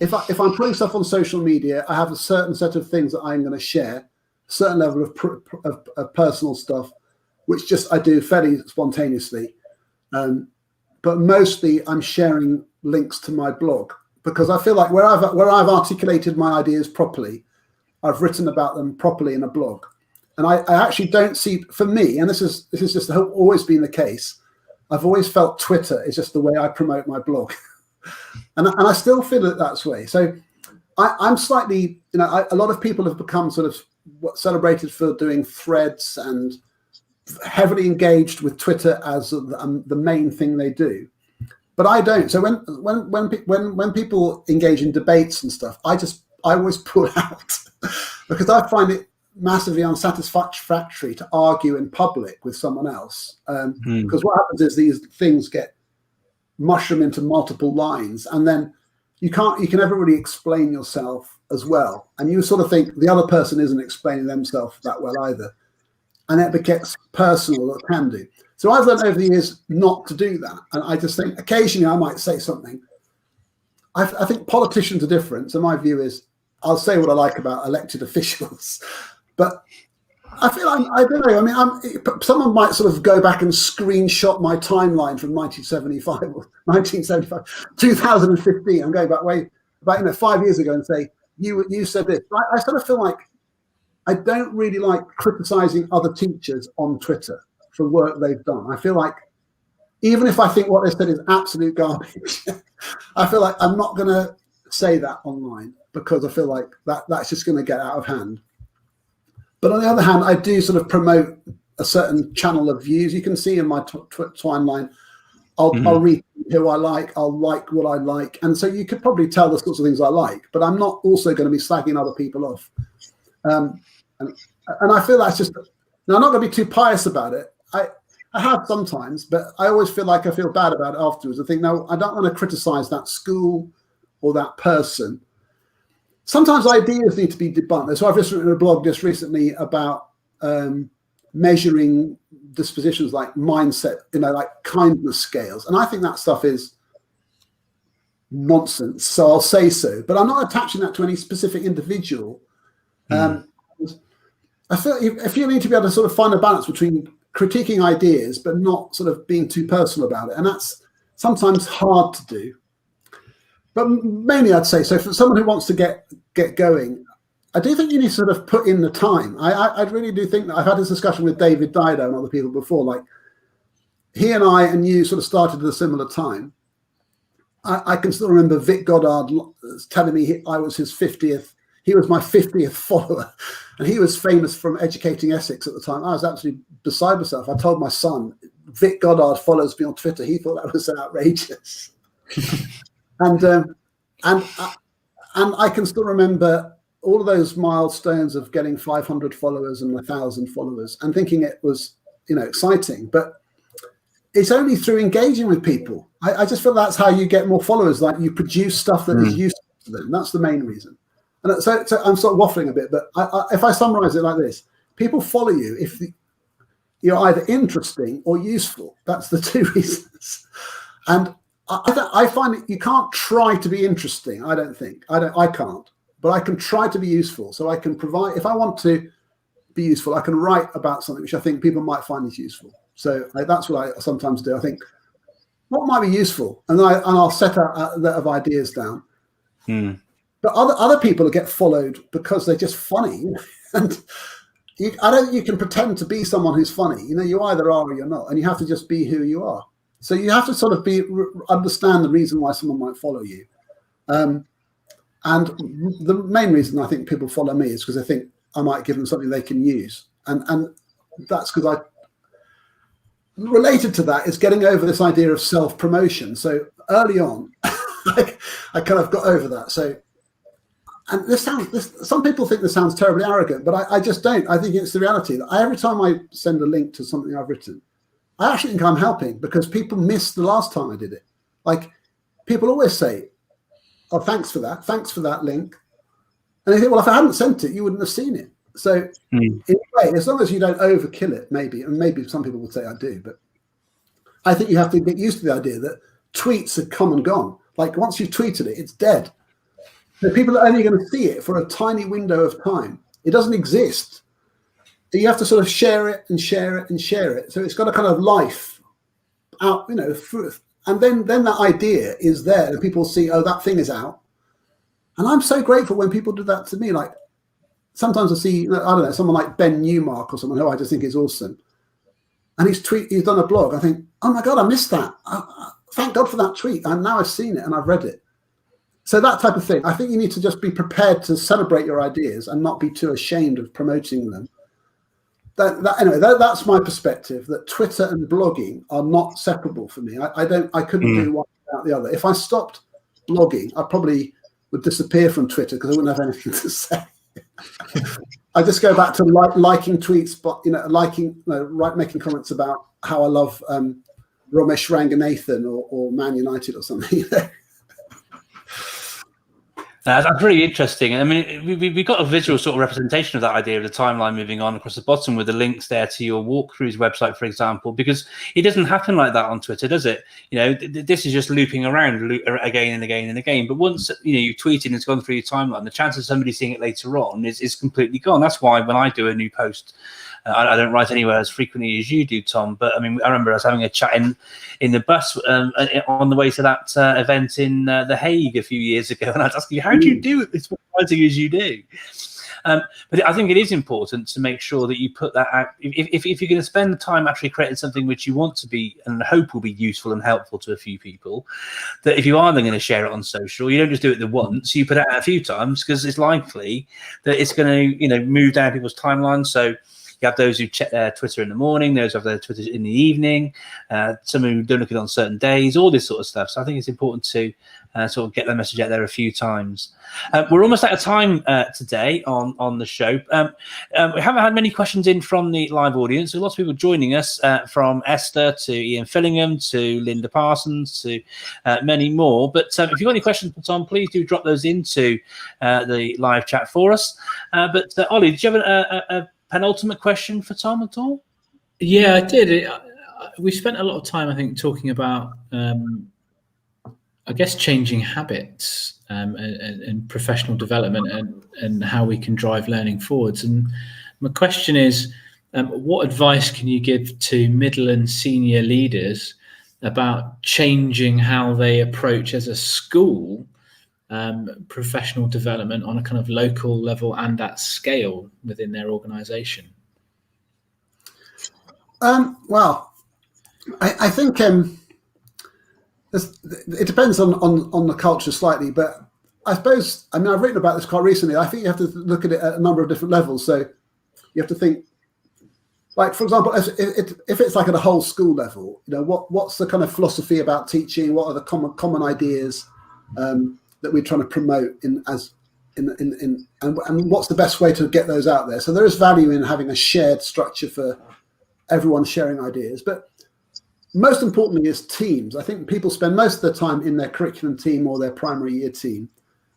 If I'm putting stuff on social media, I have a certain set of things that I'm going to share. Certain level of personal stuff, which just I do fairly spontaneously, but mostly I'm sharing links to my blog, because I feel like where I've articulated my ideas properly, I've written about them properly in a blog, and I actually don't see, for me, and this is just always been the case, I've always felt Twitter is just the way I promote my blog, and I still feel it that way. So I'm slightly, a lot of people have become sort of celebrated for doing threads and heavily engaged with Twitter as the main thing they do, but I don't. So when people engage in debates and stuff, I always pull out because I find it massively unsatisfactory to argue in public with someone else, because what happens is these things get mushroomed into multiple lines, and then you can never really explain yourself as well, and you sort of think the other person isn't explaining themselves that well either, and it gets personal, or can do. So I've learned over the years not to do that. And I just think occasionally I might say something. I think politicians are different. So my view is I'll say what I like about elected officials, but I feel I don't know. I mean, someone might sort of go back and screenshot my timeline from 1975, 2015. I'm going back way about 5 years ago and say you said this. I sort of feel like I don't really like criticizing other teachers on Twitter for work they've done. I feel like even if I think what they said is absolute garbage, I feel like I'm not going to say that online because I feel like that's just going to get out of hand. But on the other hand, I do sort of promote a certain channel of views. You can see in my timeline, I'll read who I like, I'll like what I like. And so you could probably tell the sorts of things I like, but I'm not also going to be slagging other people off. And I feel that's just, now I'm not going to be too pious about it. I have sometimes, but I always feel like I feel bad about it afterwards. I think, no, I don't want to criticize that school or that person. Sometimes ideas need to be debunked. So I've just written a blog just recently about measuring dispositions like mindset, like kindness scales. And I think that stuff is nonsense. So I'll say so, but I'm not attaching that to any specific individual. I feel if you need to be able to sort of find a balance between critiquing ideas, but not sort of being too personal about it. And that's sometimes hard to do. But mainly I'd say, so for someone who wants to get going, I do think you need to sort of put in the time. I really do think that I've had this discussion with David Dido and other people before, like he and I and you sort of started at a similar time. I can still remember Vic Goddard telling me I was his 50th. He was my 50th follower, and he was famous from Educating Essex at the time. I was absolutely beside myself. I told my son, Vic Goddard follows me on Twitter. He thought that was outrageous. And I can still remember all of those milestones of getting 500 followers and 1,000 followers and thinking it was, exciting. But it's only through engaging with people. I just feel that's how you get more followers. Like you produce stuff that is useful to them. That's the main reason. And so I'm sort of waffling a bit, but if I summarize it like this, people follow you if you're either interesting or useful. That's the two reasons. And I find that you can't try to be interesting. I don't think. I can't. But I can try to be useful. So I can provide, if I want to be useful, I can write about something which I think people might find is useful. So that's what I sometimes do. I think, what might be useful? And I'll set a lot of ideas down. But other people get followed because they're just funny. And I don't think you can pretend to be someone who's funny. You either are or you're not. And you have to just be who you are. So you have to sort of understand the reason why someone might follow you. And the main reason I think people follow me is because they think I might give them something they can use. And that's because related to that is getting over this idea of self-promotion. So early on, I kind of got over that. So, and some people think this sounds terribly arrogant, but I just don't. I think it's the reality that every time I send a link to something I've written, I actually think I'm helping because people missed the last time I did it. Like people always say, "Oh, thanks for that. Thanks for that link." And they think, well, if I hadn't sent it, you wouldn't have seen it. So in a way, as long as you don't overkill it, maybe, and maybe some people would say I do, but I think you have to get used to the idea that tweets have come and gone. Like once you've tweeted it, it's dead. So people are only going to see it for a tiny window of time. It doesn't exist. You have to sort of share it and share it and share it. So it's got a kind of life out, through it. And then that idea is there and people see, oh, that thing is out. And I'm so grateful when people do that to me. Like sometimes I see, I don't know, someone like Ben Newmark or someone who I just think is awesome. And he's done a blog. I think, oh my God, I missed that. Thank God for that tweet. And now I've seen it and I've read it. So that type of thing. I think you need to just be prepared to celebrate your ideas and not be too ashamed of promoting them. Anyway, that's my perspective, that Twitter and blogging are not separable for me. I couldn't do one without the other. If I stopped blogging, I probably would disappear from Twitter because I wouldn't have anything to say. I just go back to liking tweets, but making comments about how I love Ramesh Ranganathan or Man United or something. That's really interesting. I mean, we got a visual sort of representation of that idea of the timeline moving on across the bottom with the links there to your Walkthru's website, for example, because it doesn't happen like that on Twitter, does it? You know, this is just looping around again and again and again. But once you've tweeted and it's gone through your timeline, the chance of somebody seeing it later on is completely gone. That's why when I do a new post, I don't write anywhere as frequently as you do, Tom. But I mean, I remember us having a chat in the bus on the way to that event in The Hague a few years ago, and I was asking you, how do you do it as much writing as you do? But I think it is important to make sure that you put that out. If you're going to spend the time actually creating something which you want to be and hope will be useful and helpful to a few people, that if you are then going to share it on social, you don't just do it the once. You put it out a few times, because it's likely that it's going to move down people's timelines. So you have those who check their Twitter in the morning, those who have their Twitter in the evening, some who don't look at it on certain days, all this sort of stuff. So I think it's important to sort of get the message out there a few times. We're almost out of time today on the show. We haven't had many questions in from the live audience. There are lots of people joining us, from Esther to Ian Fillingham to Linda Parsons to many more. But if you've got any questions for Tom, please do drop those into the live chat for us. But Ollie, did you have a penultimate question for Tom at all? Yeah, I did. We spent a lot of time, I think, talking about, I guess, changing habits and professional development and how we can drive learning forwards. And my question is, what advice can you give to middle and senior leaders about changing how they approach as a school professional development on a kind of local level and at scale within their organization? Well, I think it depends on the culture slightly, but I suppose, I mean, I've written about this quite recently. I think you have to look at it at a number of different levels. So you have to think, like, for example, if it's like at a whole school level, what's the kind of philosophy about teaching? What are the common ideas that we're trying to promote and what's the best way to get those out there? So there is value in having a shared structure for everyone sharing ideas, but most importantly is teams. I think people spend most of their time in their curriculum team or their primary year team.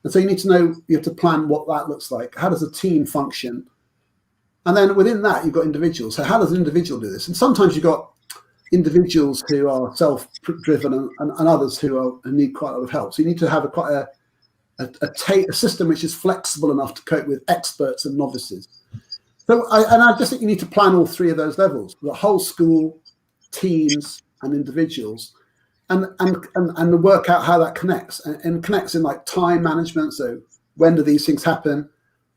And so you need to know, you have to plan what that looks like. How does a team function? And then within that, you've got individuals. So how does an individual do this? And sometimes you've got individuals who are self-driven and others who need quite a lot of help. So you need to have a system which is flexible enough to cope with experts and novices. So I just think you need to plan all three of those levels: the whole school, teams, and individuals, and work out how that connects and connects in like time management. So when do these things happen?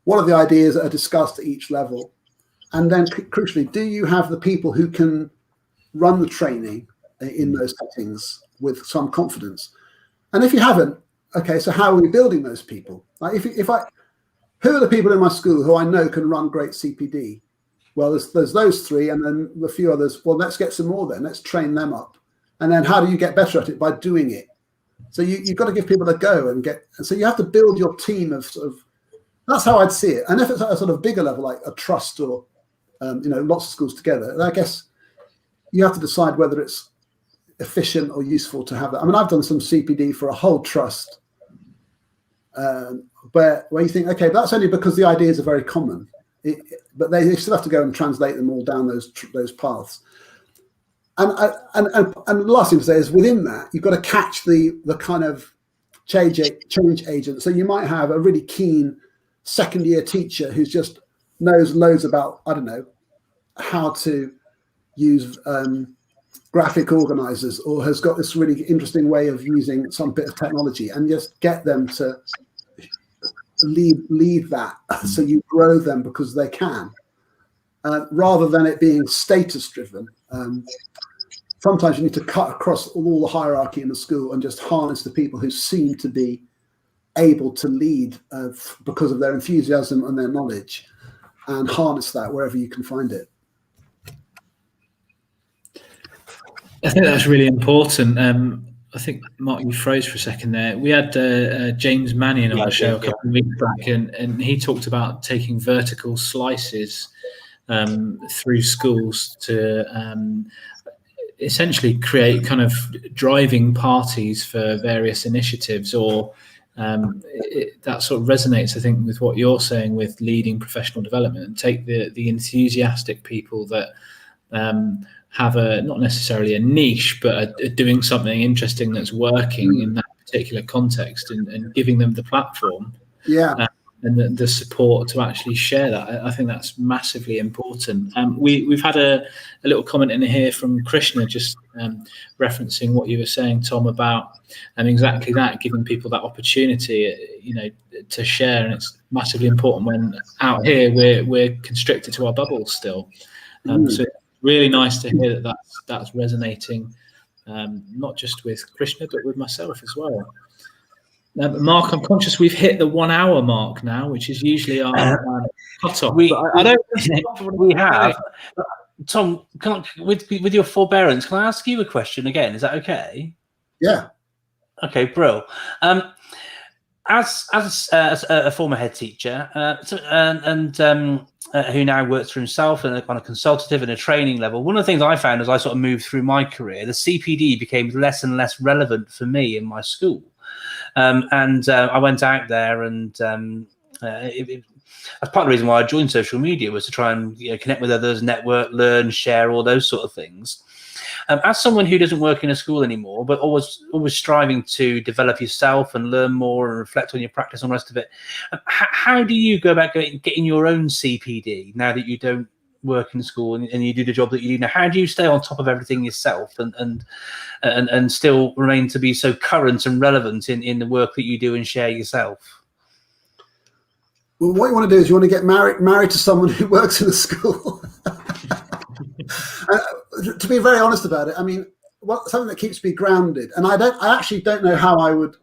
What are the ideas that are discussed at each level? And then crucially, do you have the people who can run the training in those settings with some confidence? And if you haven't, okay, so how are we building those people? Like who are the people in my school who I know can run great CPD? Well, there's those three, and then a few others. Well, let's get some more then. Let's train them up. And then how do you get better at it? By doing it. So you've got to give people a go and so you have to build your team of sort of, that's how I'd see it. And if it's at a sort of bigger level, like a trust or, lots of schools together, I guess you have to decide whether it's efficient or useful to have that. I mean, I've done some CPD for a whole trust where you think, okay, but that's only because the ideas are very common. But they still have to go and translate them all down those paths. And the last thing to say is, within that, you've got to catch the kind of change agent. So you might have a really keen second year teacher who just knows loads about, I don't know, how to use graphic organizers, or has got this really interesting way of using some bit of technology, and just get them to lead that. So you grow them because they can, rather than it being status driven. Sometimes you need to cut across all the hierarchy in the school and just harness the people who seem to be able to lead because of their enthusiasm and their knowledge, and harness that wherever you can find it. I think that's really important. I think, Mark, you froze for a second there. We had James Mannion on the show a couple of weeks back, and he talked about taking vertical slices through schools to essentially create kind of driving parties for various initiatives, or that sort of resonates, I think, with what you're saying with leading professional development, and take the enthusiastic people that have not necessarily a niche, but are doing something interesting that's working in that particular context, and giving them the platform. And the support to actually share that. I think that's massively important. We've had a little comment in here from Krishna, just referencing what you were saying, Tom, about exactly that, giving people that opportunity, to share. And it's massively important when out here we're constricted to our bubbles still. So it's really nice to hear that that's resonating, not just with Krishna, but with myself as well. Mark, I'm conscious we've hit the 1 hour mark now, which is usually our cut-off. I don't. We have. Tom, with your forbearance, can I ask you a question again? Is that okay? Yeah. Okay, bro. As a former head teacher, who now works for himself and on a consultative and a training level, one of the things I found as I sort of moved through my career, the CPD became less and less relevant for me in my school. I went out there, and that's part of the reason why I joined social media, was to try and connect with others, network, learn, share, all those sort of things. As someone who doesn't work in a school anymore, but always striving to develop yourself and learn more and reflect on your practice and the rest of it, how do you go about getting your own CPD now that you don't work in school and you do the job that you do now? How do you stay on top of everything yourself and still remain to be so current and relevant in the work that you do and share yourself? Well, what you want to do is you want to get married to someone who works in a school. To be very honest about it, I mean, something that keeps me grounded, and I actually don't know how I would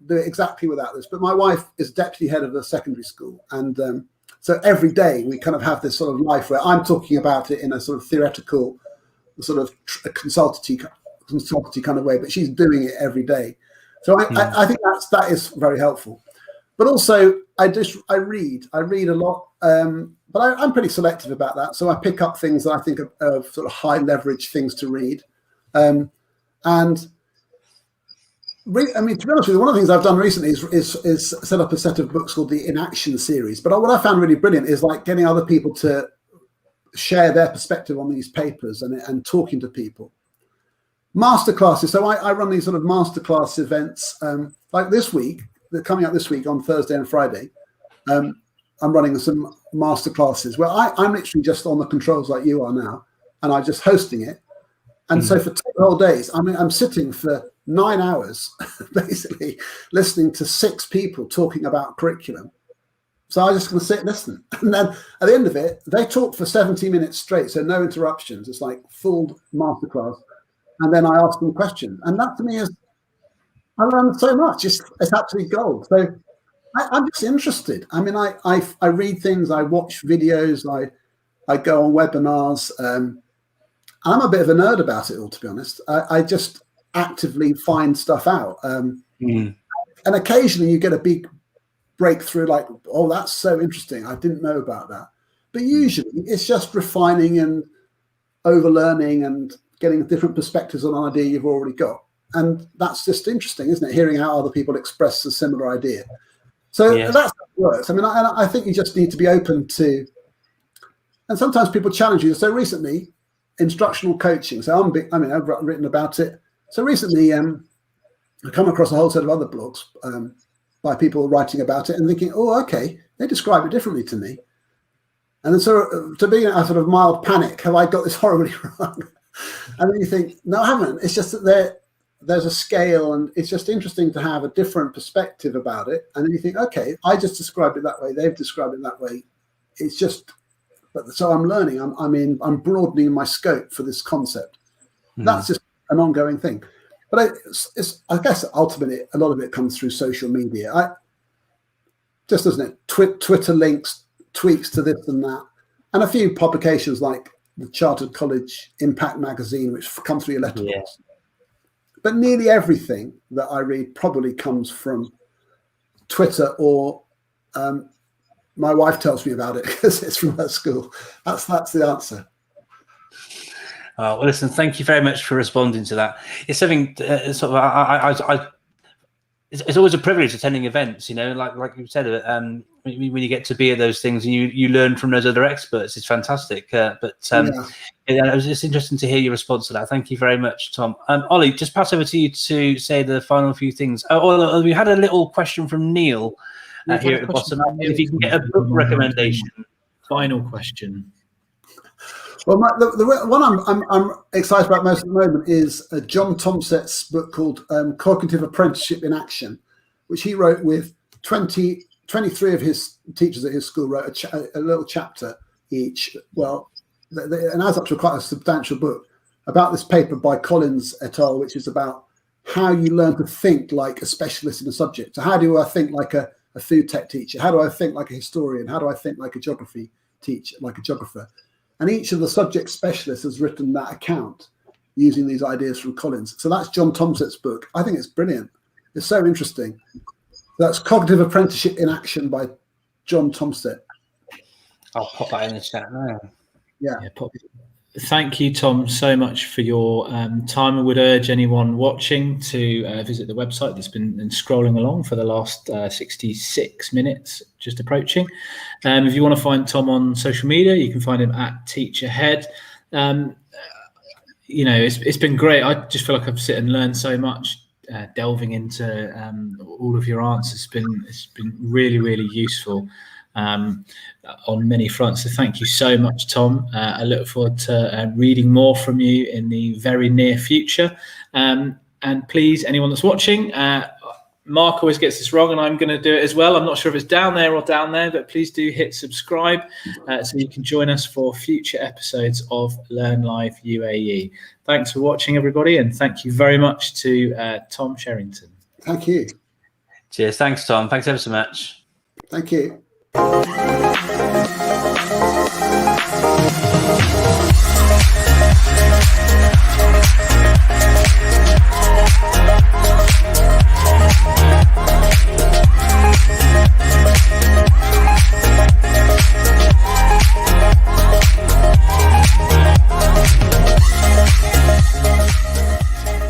do it exactly without this, but my wife is deputy head of a secondary school, and so every day we kind of have this sort of life where I'm talking about it in a sort of theoretical, sort of consultancy kind of way, but she's doing it every day. So I think that is very helpful. But also I read a lot, but I'm pretty selective about that. So I pick up things that I think are sort of high leverage things to read. I mean, to be honest with you, one of the things I've done recently is set up a set of books called the In Action series. But what I found really brilliant is like getting other people to share their perspective on these papers and talking to people. Masterclasses. So I run these sort of masterclass events like this week. They're coming up this week on Thursday and Friday. I'm running some masterclasses where I'm literally just on the controls like you are now, and I'm just hosting it. And so for 2 whole days, I mean, I'm sitting for 9 hours, basically listening to 6 people talking about curriculum. So I'm just going to sit and listen. And then at the end of it, they talk for 70 minutes straight, so no interruptions. It's like full masterclass. And then I ask them questions. And that to me is, I learned so much. It's absolutely gold. So I'm just interested. I mean, I read things, I watch videos, I go on webinars. I'm a bit of a nerd about it all, to be honest. I just actively find stuff out. And occasionally you get a big breakthrough like, oh, that's so interesting. I didn't know about that. But usually it's just refining and overlearning and getting different perspectives on an idea you've already got. And that's just interesting, isn't it? Hearing how other people express a similar idea. So that's how it works. I mean, I think you just need to be open to, and sometimes people challenge you. So recently, instructional coaching. So I've written about it. So recently, I come across a whole set of other blogs by people writing about it and thinking, oh, okay, they describe it differently to me. And then so to be in a sort of mild panic, have I got this horribly wrong? And then you think, no, I haven't. It's just that there's a scale, and it's just interesting to have a different perspective about it. And then you think, okay, I just described it that way. They've described it that way. It's just, so I'm learning. I'm broadening my scope for this concept. That's just an ongoing thing. But I guess ultimately a lot of it comes through social media. Just doesn't it? Twitter links, tweaks to this and that, and a few publications like the Chartered College Impact Magazine, which comes through your letterbox. Yeah. But nearly everything that I read probably comes from Twitter, or my wife tells me about it because it's from her school. That's the answer. Well, listen, thank you very much for responding to that. It's something sort of it's always a privilege attending events, like you said, when you get to be at those things and you learn from those other experts. It's fantastic. It was just interesting to hear your response to that. Thank you very much, Tom. Ollie, just pass over to you to say the final few things. We had a little question from Neil here at the bottom. If you can get a book recommendation. Final question. Well, the one I'm excited about most at the moment is John Tomsett's book called Cognitive Apprenticeship in Action, which he wrote with 23 of his teachers at his school, wrote a little chapter each. Well, and adds up to quite a substantial book about this paper by Collins et al., which is about how you learn to think like a specialist in a subject. So how do I think like a food tech teacher? How do I think like a historian? How do I think like a geography teacher, like a geographer? And each of the subject specialists has written that account using these ideas from Collins. So that's John Tomsett's book. I think it's brilliant. It's so interesting. That's Cognitive Apprenticeship in Action by John Tomsett. I'll pop that in the chat now. Yeah. Thank you, Tom, so much for your time. I would urge anyone watching to visit the website that's been scrolling along for the last 66 minutes, just approaching. If you want to find Tom on social media, you can find him at TeacherHead. It's been great. I just feel like I've sit and learned so much, delving into all of your answers. It's been really, really useful on many fronts. So thank you so much, Tom. I look forward to reading more from you in the very near future. And please, anyone that's watching, Mark always gets this wrong and I'm going to do it as well. I'm not sure if it's down there or down there, but please do hit subscribe so you can join us for future episodes of Learn Live UAE. Thanks for watching, everybody, and thank you very much to Tom Sherrington. Thank you. Cheers. Thanks, Tom. Thanks ever so much. Thank you.